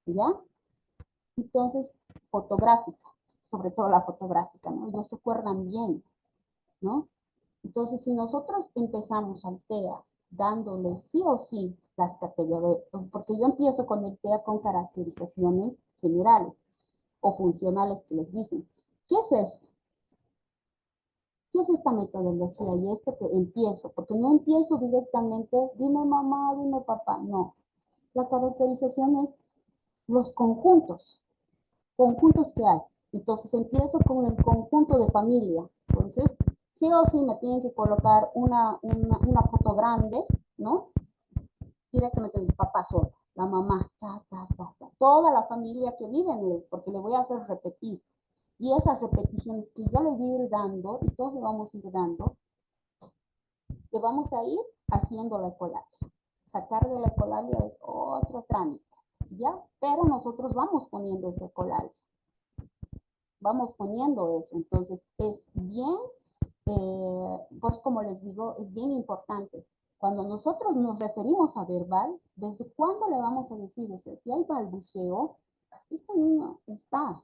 ¿ya? Entonces, fotográfica, sobre todo la fotográfica, ¿no? Ellos se acuerdan bien, ¿no? Entonces, si nosotros empezamos al TEA dándole sí o sí las categorías, porque yo empiezo con el TEA con caracterizaciones generales o funcionales que les dicen. ¿Qué es esto? ¿Qué es esta metodología? Y esto que empiezo, porque no empiezo directamente, dime mamá, dime papá, no. La caracterización es los conjuntos que hay. Entonces empiezo con el conjunto de familia. Entonces, sí o sí me tienen que colocar una foto grande, ¿no? Directamente del papá solo, la mamá, toda la familia que vive en él, porque le voy a hacer repetir. Y esas repeticiones que yo le voy a ir dando, y todos le vamos a ir dando, le vamos a ir haciendo la ecolalia. Sacar de la ecolalia es otro trámite, ¿ya? Pero nosotros vamos poniendo esa ecolalia. Vamos poniendo eso. Entonces, es bien, pues como les digo, es bien importante. Cuando nosotros nos referimos a verbal, ¿desde cuándo le vamos a decir? O sea, si hay balbuceo, este niño está.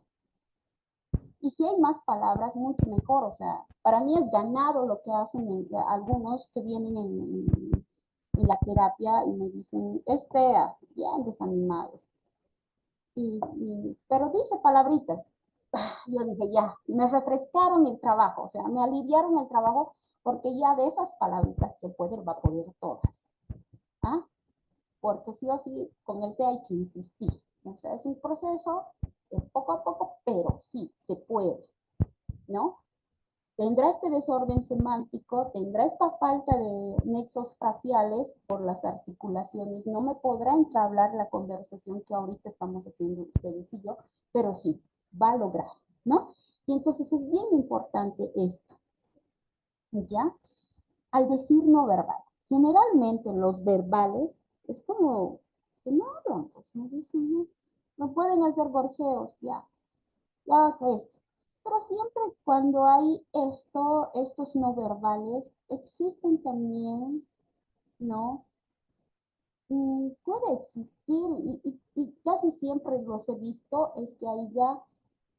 Y si hay más palabras, mucho mejor. O sea, para mí es ganado lo que hacen algunos que vienen en la terapia y me dicen, es TEA, bien desanimados. Pero dice palabritas. Yo dije, ya, y me refrescaron el trabajo, o sea, me aliviaron el trabajo porque ya de esas palabritas que puede, va a poder todas. ¿Ah? Porque sí o sí, con el TEA hay que insistir. O sea, es un proceso poco a poco, pero sí, se puede. ¿No? Tendrá este desorden semántico, tendrá esta falta de nexos faciales por las articulaciones, no me podrá entablar la conversación que ahorita estamos haciendo ustedes y yo, pero sí, va a lograr, ¿no? Y entonces es bien importante esto, ¿ya? Al decir no verbal, generalmente los verbales es como que no hablan, pues no dicen, no pueden hacer gorjeos, ya esto. Pero siempre cuando hay estos no verbales, existen también, ¿no? Puede existir y casi siempre los he visto, es que hay ya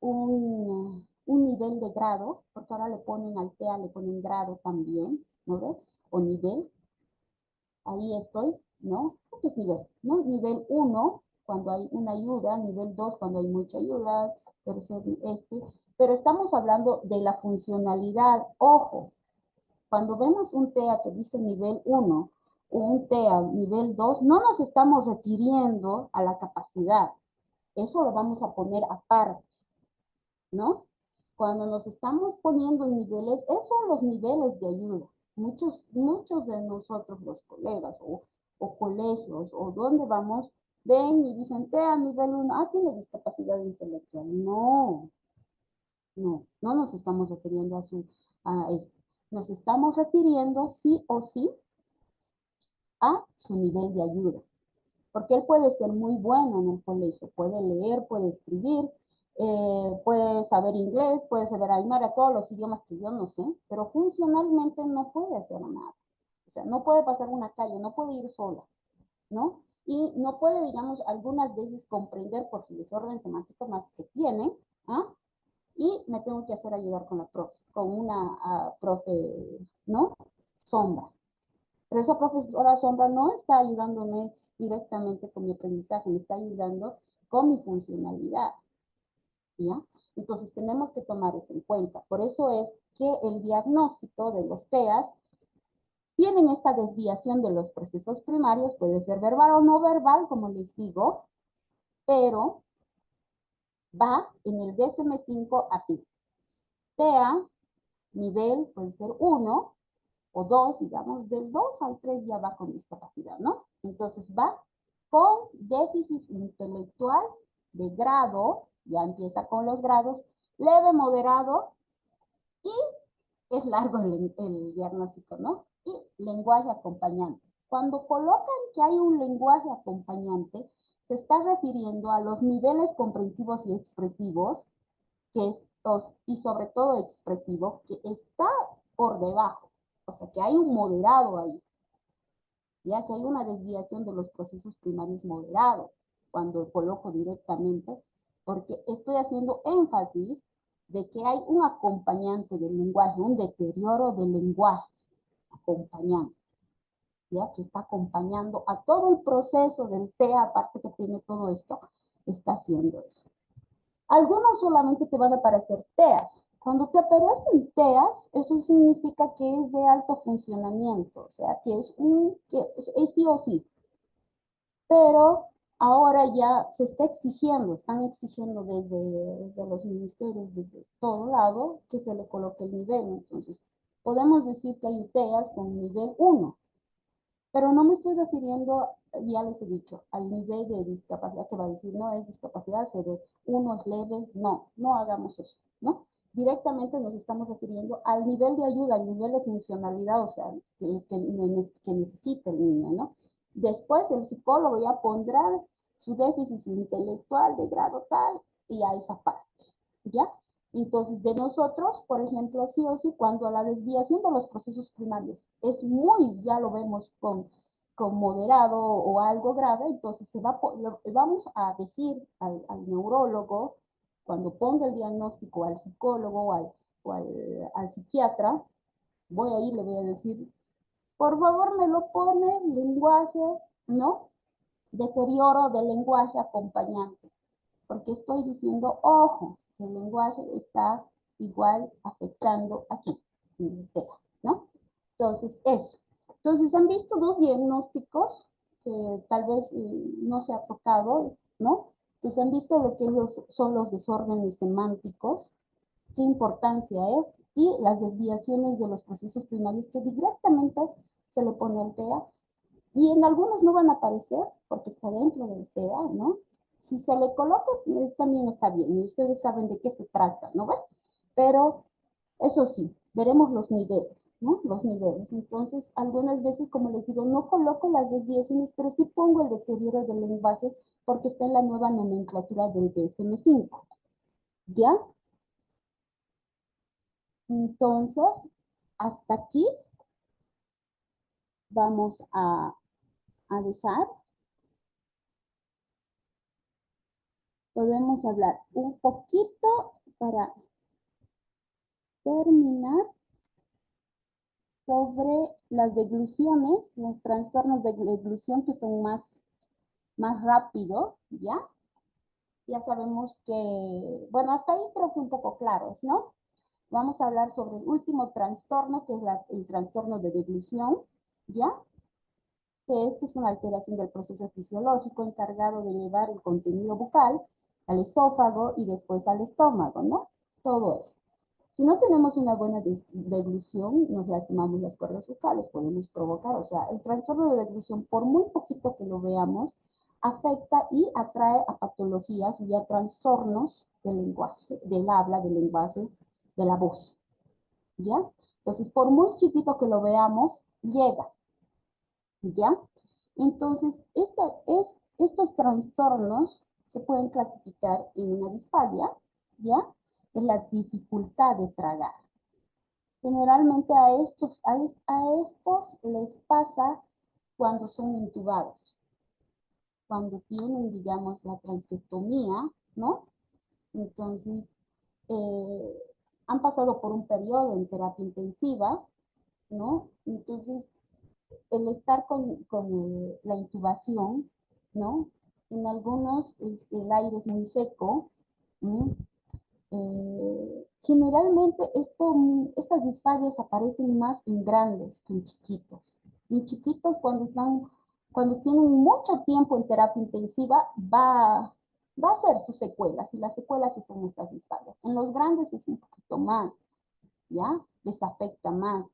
un nivel de grado, porque ahora le ponen al TEA, le ponen grado también, ¿no ve? O nivel, ahí estoy, ¿no? ¿Qué es nivel? ¿No? Nivel 1, cuando hay una ayuda, nivel 2, cuando hay mucha ayuda, tercer, pero estamos hablando de la funcionalidad. Ojo, cuando vemos un TEA que dice nivel 1 o un TEA nivel 2, no nos estamos refiriendo a la capacidad. Eso lo vamos a poner aparte, ¿no? Cuando nos estamos poniendo en niveles, esos son los niveles de ayuda. Muchos de nosotros, los colegas o o colegios, o donde vamos, ven y dicen, TEA nivel 1, tiene discapacidad intelectual. No, no nos estamos refiriendo a esto. Nos estamos refiriendo sí o sí a su nivel de ayuda. Porque él puede ser muy bueno en el colegio, puede leer, puede escribir, puede saber inglés, puede saber aymara, todos los idiomas que yo no sé, pero funcionalmente no puede hacer nada. O sea, no puede pasar una calle, no puede ir sola, ¿no? Y no puede, digamos, algunas veces comprender por su desorden semántico más que tiene, ¿ah? Y me tengo que hacer ayudar con la profe, con una profe, ¿no? Sombra. Pero esa profesora sombra no está ayudándome directamente con mi aprendizaje, me está ayudando con mi funcionalidad, ¿ya? Entonces tenemos que tomar eso en cuenta. Por eso es que el diagnóstico de los TEAs tienen esta desviación de los procesos primarios, puede ser verbal o no verbal, como les digo, pero va en el DSM-5 así. TEA, nivel puede ser 1 o 2, digamos, del 2 al 3 ya va con discapacidad, ¿no? Entonces va con déficit intelectual de grado, ya empieza con los grados, leve, moderado, y es largo el diagnóstico, ¿no? Y lenguaje acompañante. Cuando colocan que hay un lenguaje acompañante, se está refiriendo a los niveles comprensivos y expresivos, que estos, y sobre todo expresivo, que está por debajo. O sea, que hay un moderado ahí, ya que hay una desviación de los procesos primarios moderados, cuando coloco directamente, porque estoy haciendo énfasis de que hay un acompañante del lenguaje, un deterioro del lenguaje acompañante, ya que está acompañando a todo el proceso del TEA, aparte que tiene todo esto, está haciendo eso. Algunos solamente te van a aparecer TEAs. Cuando te aparecen TEAs, eso significa que es de alto funcionamiento, o sea, que es sí o sí. Pero ahora ya se está exigiendo, están exigiendo desde los ministerios, desde todo lado, que se le coloque el nivel. Entonces, podemos decir que hay TEAs con nivel 1, pero no me estoy refiriendo, ya les he dicho, al nivel de discapacidad que va a decir, no es discapacidad, se ve, uno es leve, no hagamos eso, ¿no? Directamente nos estamos refiriendo al nivel de ayuda, al nivel de funcionalidad, o sea, que necesita el niño, ¿no? Después el psicólogo ya pondrá su déficit intelectual de grado tal y a esa parte, ¿ya? Entonces, de nosotros, por ejemplo, sí o sí, cuando la desviación de los procesos primarios es muy, ya lo vemos con moderado o algo grave, entonces vamos a decir al neurólogo, cuando ponga el diagnóstico al psicólogo o al psiquiatra, voy a ir, le voy a decir, por favor me lo pone lenguaje, ¿no? Deterioro del lenguaje acompañante, porque estoy diciendo, ojo, que el lenguaje está igual afectando aquí, en el tema, ¿no? Entonces, eso. Entonces, han visto dos diagnósticos que tal vez no se ha tocado, ¿no? Entonces, han visto lo que son los desórdenes semánticos, qué importancia es, y las desviaciones de los procesos primarios que directamente se le pone al TEA, y en algunos no van a aparecer porque está dentro del TEA, ¿no? Si se le coloca, pues, también está bien, y ustedes saben de qué se trata, ¿no? ¿Ve? Pero eso sí, veremos los niveles, ¿no? Los niveles. Entonces, algunas veces, como les digo, no coloco las desviaciones, pero sí pongo el deterioro del lenguaje porque está en la nueva nomenclatura del DSM-5, ¿ya? Entonces, hasta aquí vamos a dejar. Podemos hablar un poquito para terminar sobre las degluciones, los trastornos de deglución que son más rápido, ¿ya? Ya sabemos que, bueno, hasta ahí creo que un poco claros, ¿no? Vamos a hablar sobre el último trastorno, que es el trastorno de deglución, ¿ya? Que esto es una alteración del proceso fisiológico encargado de llevar el contenido bucal al esófago y después al estómago, ¿no? Todo eso. Si no tenemos una buena deglución, nos lastimamos las cuerdas vocales, podemos provocar, o sea, el trastorno de deglución, por muy poquito que lo veamos, afecta y atrae a patologías y a trastornos del lenguaje, del habla, del lenguaje, de la voz, ¿ya? Entonces, por muy chiquito que lo veamos, llega, ¿ya? Entonces, estos trastornos se pueden clasificar en una disfagia, ¿ya? Es la dificultad de tragar. Generalmente a estos les pasa cuando son intubados, cuando tienen, digamos, la transcrestomía, ¿no? Entonces, eh, han pasado por un periodo en terapia intensiva, ¿no? Entonces, el estar con la intubación, ¿no? En algunos el aire es muy seco, ¿no? Generalmente estas disfasias aparecen más en grandes que en chiquitos. En chiquitos cuando tienen mucho tiempo en terapia intensiva, va a hacer sus secuelas, y las secuelas sí son estas disfasias. En los grandes es un poquito más, ¿ya? Les afecta más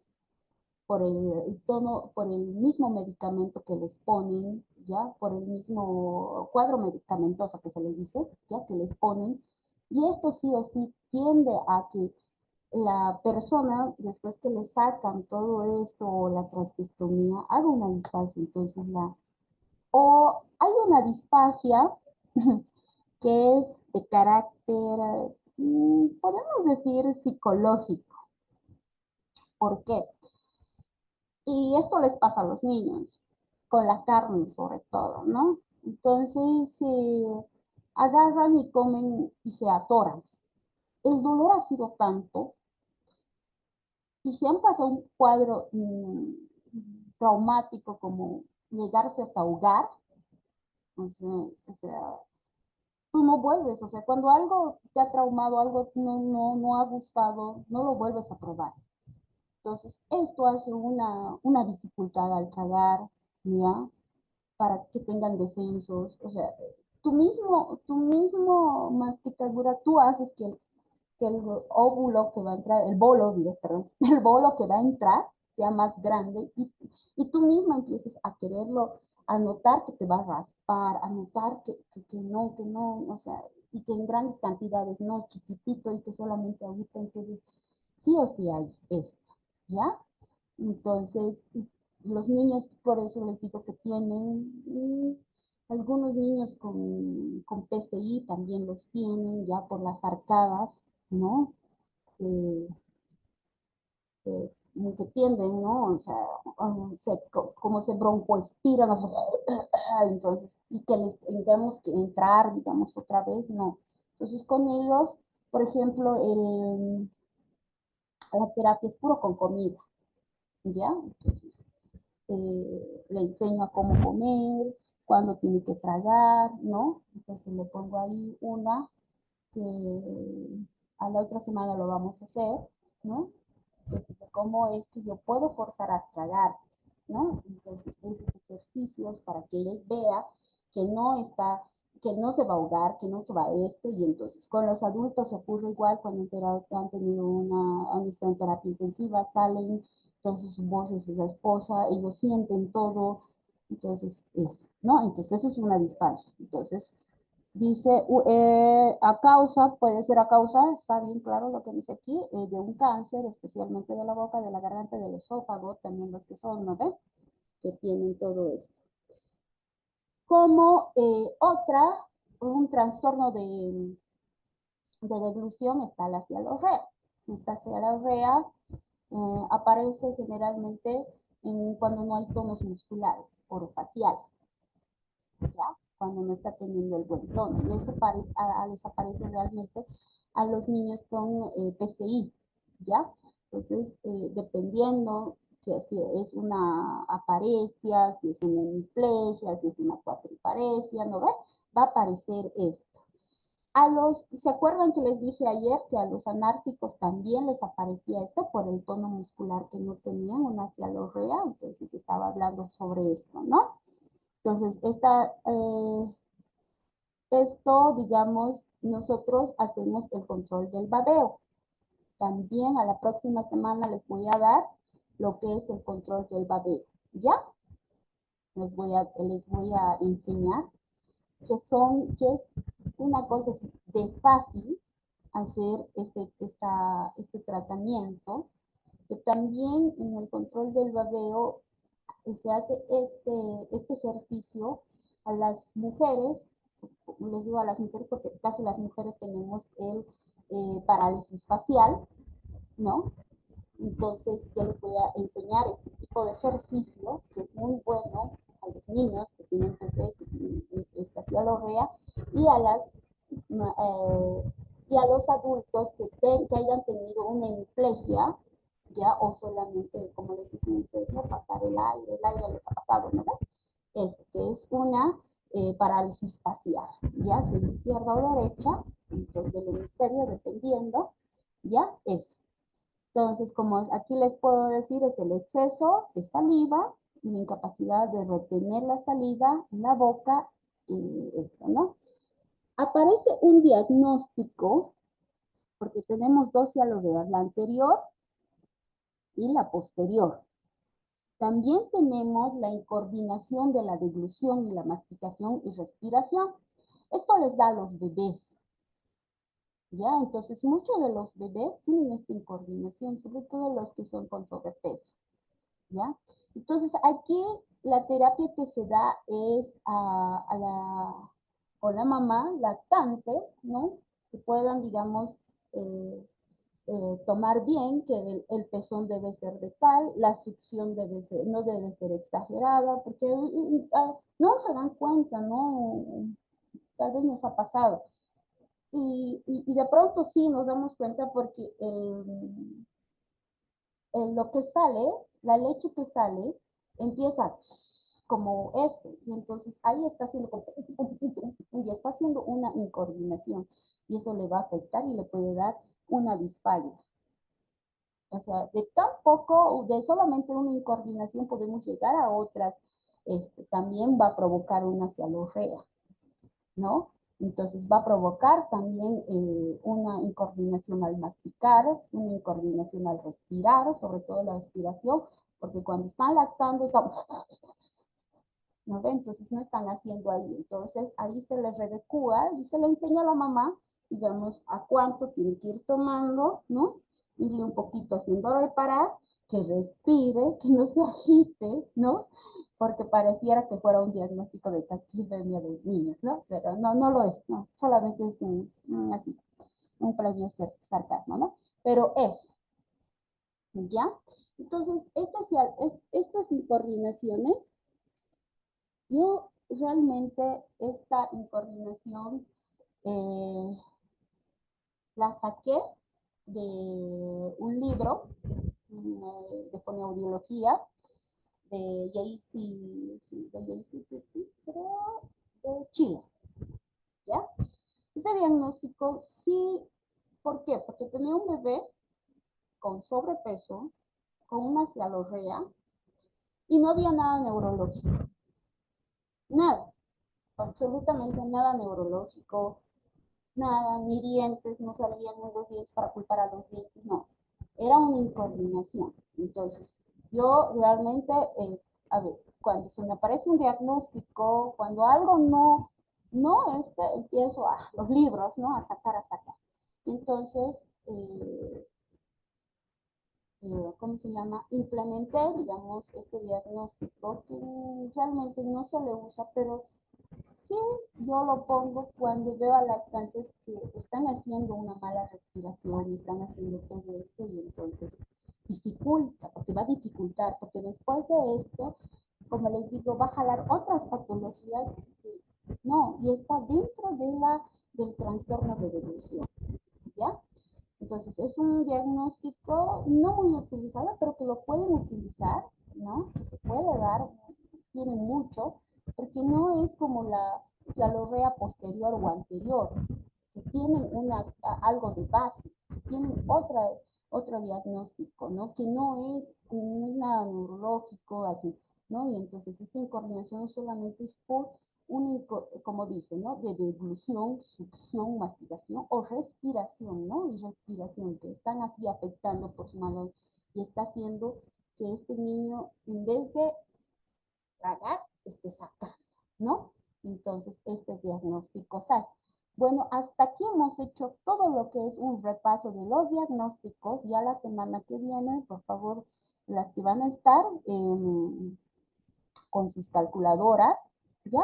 por el tono, por el mismo medicamento que les ponen, ¿ya? Por el mismo cuadro medicamentoso que se les dice, ¿ya? Que les ponen. Y esto sí o sí tiende a que la persona, después que le sacan todo esto o la transcrestomía, haga una disfagia. Entonces, o hay una disfagia que es de carácter, podemos decir, psicológico. ¿Por qué? Y esto les pasa a los niños, con la carne sobre todo, ¿no? Entonces, agarran y comen y se atoran. El dolor ha sido tanto y se han pasado un cuadro traumático como llegarse hasta ahogar, o sea, tú no vuelves, o sea, cuando algo te ha traumado, algo no ha gustado, no lo vuelves a probar. Entonces, esto hace una dificultad al tragar, ¿ya? Para que tengan descensos, o sea, tú mismo masticadura, tú haces que el óvulo que va a entrar, el bolo, diré, perdón, el bolo que va a entrar sea más grande y tú mismo empieces a quererlo, a notar que te va a raspar, a notar que no, o sea, y que en grandes cantidades, no chiquitito y que solamente ahorita, entonces sí o sí hay esto, ¿ya? Entonces, los niños, por eso les digo que tienen, algunos niños con PCI también los tienen ya por las arcadas, ¿no? Que, que tienden, ¿no? O sea, como se broncoespiran, o sea, entonces, y que les tengamos que entrar, digamos, otra vez, no. Entonces, con ellos, por ejemplo, la terapia es puro con comida, ¿ya? Entonces, le enseño a cómo comer, cuándo tiene que tragar, ¿no? Entonces le pongo ahí una que a la otra semana lo vamos a hacer, ¿no? Entonces, cómo es que yo puedo forzar a tragar, ¿no? Entonces, esos ejercicios para que él vea que no está, que no se va a ahogar, que no se va a y entonces con los adultos se ocurre igual cuando han tenido han estado en terapia intensiva, salen, entonces su voz es esa esposa, ellos sienten todo, entonces ¿no? Entonces eso es una disfagia. Entonces, dice, a causa, puede ser a causa, está bien claro lo que dice aquí, de un cáncer, especialmente de la boca, de la garganta, del esófago, también los que son, ¿no ve? Que tienen todo esto. Como un trastorno de deglución está la cialorrea. Esta cialorrea aparece generalmente cuando no hay tonos musculares orofaciales, ¿ya? Cuando no está teniendo el buen tono. Y eso les aparece realmente a los niños con PCI, ¿ya? Entonces, dependiendo si es una apariencia, si es una hemiplegia, si es una cuatriparesia, ¿no ve? Va a aparecer esto. ¿Se acuerdan que les dije ayer que a los anárquicos también les aparecía esto por el tono muscular que no tenían, una cialorrea? Entonces estaba hablando sobre esto, ¿no? Entonces, esto, digamos, nosotros hacemos el control del babeo, También a la próxima semana les voy a dar lo que es el control del babeo, ¿ya? Les voy a enseñar que es una cosa de fácil hacer este tratamiento, que también en el control del babeo se hace este ejercicio a las mujeres, les digo a las mujeres porque casi las mujeres tenemos el parálisis facial, ¿no? Entonces yo les voy a enseñar este tipo de ejercicio que es muy bueno a los niños que tienen PC, que tienen esta cialorrea, y a las y a los adultos que hayan tenido una hemiplegia, ya, o solamente, como les dicen ustedes, no pasar el aire les ha pasado, ¿no? Que es una parálisis facial, ya sea izquierda o derecha, entonces del hemisferio, dependiendo, ya, eso. Entonces, como aquí les puedo decir, es el exceso de saliva y la incapacidad de retener la saliva en la boca y esto, ¿no? Aparece un diagnóstico, porque tenemos dos cialoreas, la anterior y la posterior. También tenemos la incoordinación de la deglución y la masticación y respiración. Esto les da a los bebés. ¿Ya? Entonces, muchos de los bebés tienen esta incoordinación, sobre todo los que son con sobrepeso. ¿Ya? Entonces, aquí la terapia que se da es con la mamá, lactantes, ¿no? Que puedan, digamos, tomar bien, que el pezón debe ser de tal, la succión no debe ser exagerada, porque no se dan cuenta, ¿no? Tal vez nos ha pasado. Y de pronto sí nos damos cuenta porque lo que sale, la leche que sale, empieza como esto, y entonces ahí está haciendo y está haciendo una incoordinación, y eso le va a afectar y le puede dar una disfagia. O sea, de tan poco, de solamente una incoordinación podemos llegar a otras, también va a provocar una cialorrea, ¿no? Entonces va a provocar también una incoordinación al masticar, una incoordinación al respirar, sobre todo la respiración, porque cuando están lactando están, ¿no ve? Entonces no están haciendo ahí. Entonces ahí se les redecúa y se le enseña a la mamá, digamos, a cuánto tiene que ir tomando, ¿no? Irle un poquito haciendo reparar, que respire, que no se agite, ¿no? Porque pareciera que fuera un diagnóstico de taquifemia de niños, ¿no? Pero no, no lo es, no, solamente es así, un previo sarcasmo, ¿no? Pero es, ¿ya? Entonces, estas incoordinaciones, yo realmente esta incoordinación eh, la saqué de un libro de fonoaudiología de creo, de Chile, ¿ya? Ese diagnóstico sí, ¿por qué? Porque tenía un bebé con sobrepeso, con una cialorrea, y no había nada neurológico, nada, absolutamente nada neurológico, nada, ni dientes, no salían los dientes para culpar a los dientes, no, era una incoordinación. Entonces, yo realmente, a ver, cuando se me aparece un diagnóstico, cuando algo empiezo a los libros, ¿no? A sacar. Entonces, ¿cómo se llama? Implementé, digamos, este diagnóstico que realmente no se le usa, pero sí, yo lo pongo cuando veo a lactantes que están haciendo una mala respiración y están haciendo todo esto y entonces dificulta, porque va a dificultar, porque después de esto, como les digo, va a jalar otras patologías que no, y está dentro del trastorno de devolución, ¿ya? Entonces es un diagnóstico no muy utilizado, pero que lo pueden utilizar, ¿no? Que se puede dar, tiene mucho, porque no es como la cialorrea posterior o anterior, que tienen algo de base, que tienen otro diagnóstico, ¿no? Que no es nada neurológico, así, ¿no? Y entonces esta incoordinación solamente es por como dice, ¿no? De deglución, succión, masticación o respiración, ¿no? Y respiración, que están así afectando por su mano y está haciendo que este niño, en vez de tragar, esté sacando, ¿no? Entonces, este diagnóstico SAI. Bueno, hasta aquí hemos hecho todo lo que es un repaso de los diagnósticos. Ya la semana que viene, por favor, las que van a estar con sus calculadoras, ¿ya?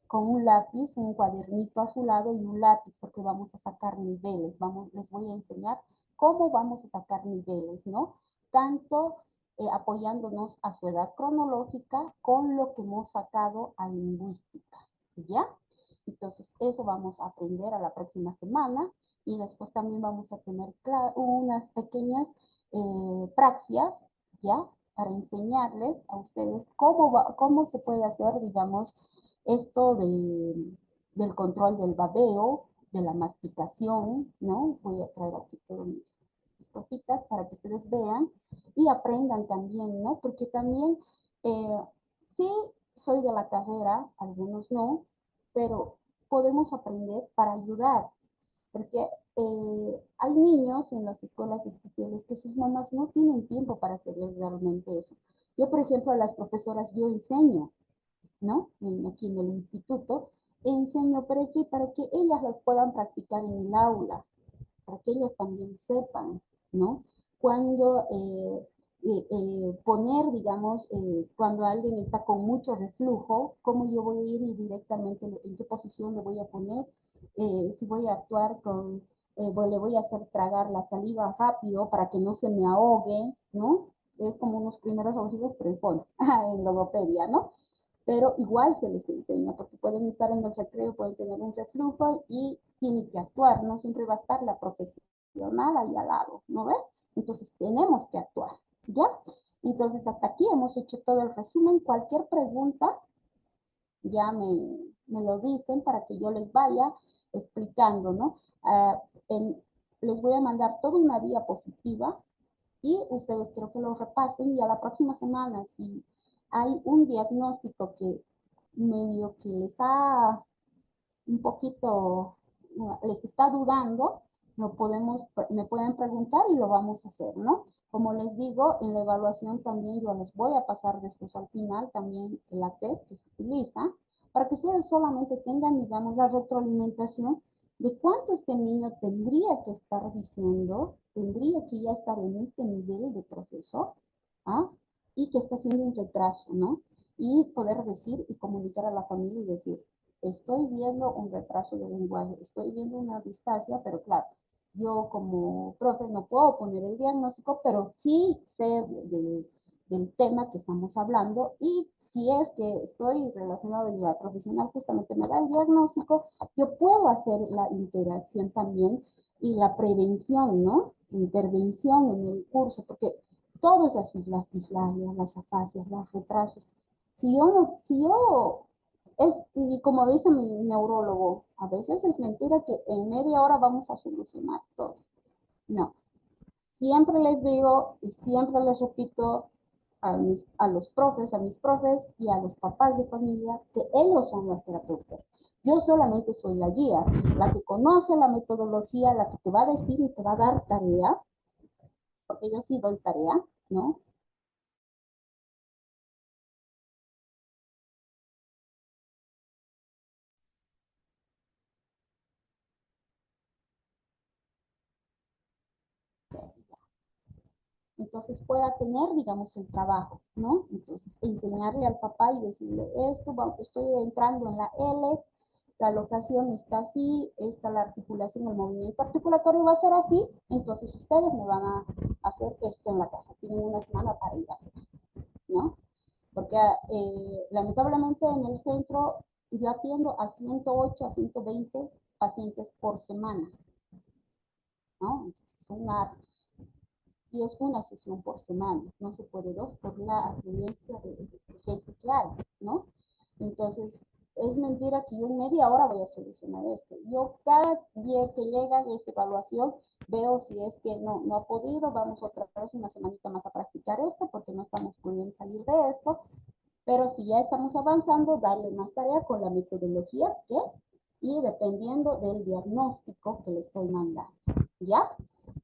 Con un lápiz, un cuadernito a su lado y un lápiz, porque vamos a sacar niveles. Les voy a enseñar cómo vamos a sacar niveles, ¿no? Tanto apoyándonos a su edad cronológica con lo que hemos sacado a lingüística, ¿ya? Entonces, eso vamos a aprender a la próxima semana y después también vamos a tener unas pequeñas praxias, ¿ya? Para enseñarles a ustedes cómo se puede hacer, digamos, esto del control del babeo, de la masticación, ¿no? Voy a traer aquí todas mis cositas para que ustedes vean y aprendan también, ¿no? Porque también, sí, soy de la carrera, algunos no, pero podemos aprender para ayudar, porque hay niños en las escuelas especiales que sus mamás no tienen tiempo para hacerles realmente eso. Yo, por ejemplo, a las profesoras, yo enseño, ¿no? Aquí en el instituto, enseño para que ellas las puedan practicar en el aula, para que ellas también sepan, ¿no? Cuando poner, digamos, cuando alguien está con mucho reflujo, cómo yo voy a ir y directamente en qué posición le voy a poner, si voy a actuar con, le voy a hacer tragar la saliva rápido para que no se me ahogue, ¿no? Es como unos primeros auxilios, pero en logopedia, ¿no? Pero igual se les enseña, porque pueden estar en el recreo, pueden tener un reflujo y tienen que actuar, no siempre va a estar la profesional ahí al lado, ¿no ves? Entonces tenemos que actuar, ¿ya? Entonces hasta aquí hemos hecho todo el resumen. Cualquier pregunta ya me lo dicen para que yo les vaya explicando, ¿no? Les voy a mandar toda una diapositiva y ustedes creo que lo repasen y a la próxima semana, si hay un diagnóstico que medio que les ha un poquito, les está dudando, me pueden preguntar y lo vamos a hacer, ¿no? Como les digo, en la evaluación también yo les voy a pasar después al final también la test que se utiliza, para que ustedes solamente tengan, digamos, la retroalimentación de cuánto este niño tendría que estar diciendo, tendría que ya estar en este nivel de proceso, ¿ah? Y que está haciendo un retraso, ¿no? Y poder decir y comunicar a la familia y decir, estoy viendo un retraso del lenguaje, estoy viendo una disfasia, pero claro, yo como profe no puedo poner el diagnóstico, pero sí sé del tema que estamos hablando y si es que estoy relacionado y la profesional justamente me da el diagnóstico, yo puedo hacer la interacción también y la prevención, ¿no? Intervención en el curso, porque todo es así, las disfasias, las afasias, los retrasos. Y como dice mi neurólogo, a veces es mentira que en media hora vamos a solucionar todo. No, siempre les digo y siempre les repito a los profes, a mis profes y a los papás de familia que ellos son los terapeutas. Yo solamente soy la guía, la que conoce la metodología, la que te va a decir y te va a dar tarea, porque yo sí doy tarea, ¿no? Entonces pueda tener, digamos, el trabajo, ¿no? Entonces enseñarle al papá y decirle esto, estoy entrando en la L, la locación está así, está la articulación, el movimiento articulatorio va a ser así, entonces ustedes me van a hacer esto en la casa, tienen una semana para ir a hacer, ¿no? Porque lamentablemente en el centro yo atiendo a 108 a 120 pacientes por semana, ¿no? Entonces son hartos y es una sesión por semana, no se puede dos por la afluencia de gente que hay, ¿no? Entonces, es mentira que yo en media hora voy a solucionar esto. Yo cada día que llega esa evaluación, veo si es que no ha podido, vamos otra vez una semanita más a practicar esto, porque no estamos pudiendo salir de esto, Pero si ya estamos avanzando, darle más tarea con la metodología que y dependiendo del diagnóstico que le estoy mandando. ¿Ya?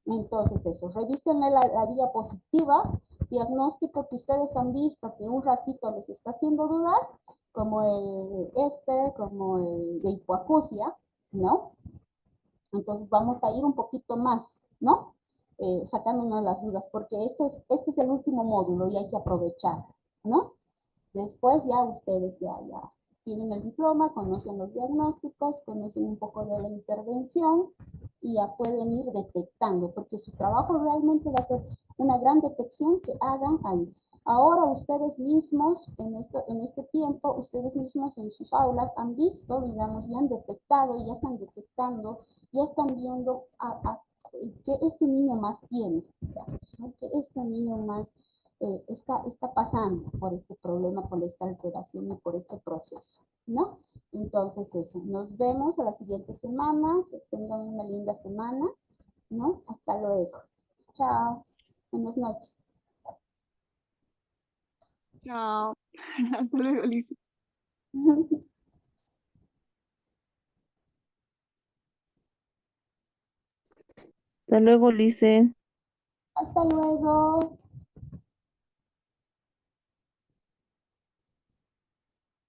Entonces eso, revisen la diapositiva, diagnóstico que ustedes han visto que un ratito les está haciendo dudar, como como el de hipoacusia, ¿no? Entonces vamos a ir un poquito más, ¿no? Sacándonos las dudas, porque este es el último módulo y hay que aprovechar, ¿no? Después ya ustedes ya tienen el diploma, conocen los diagnósticos, conocen un poco de la intervención y ya pueden ir detectando, porque su trabajo realmente va a ser una gran detección que hagan ahí. Ahora ustedes mismos, en este tiempo, ustedes mismos en sus aulas han visto, digamos, y han detectado, y ya están detectando, ya están viendo qué este niño más tiene, digamos, ¿no? Que este niño más está pasando por este problema, por esta alteración y por este proceso, ¿no? Entonces eso, nos vemos a la siguiente semana, que tengan una linda semana, ¿no? Hasta luego. Chao. Buenas noches. Chao. Hasta luego, Liz. Hasta luego, Lice. Hasta luego.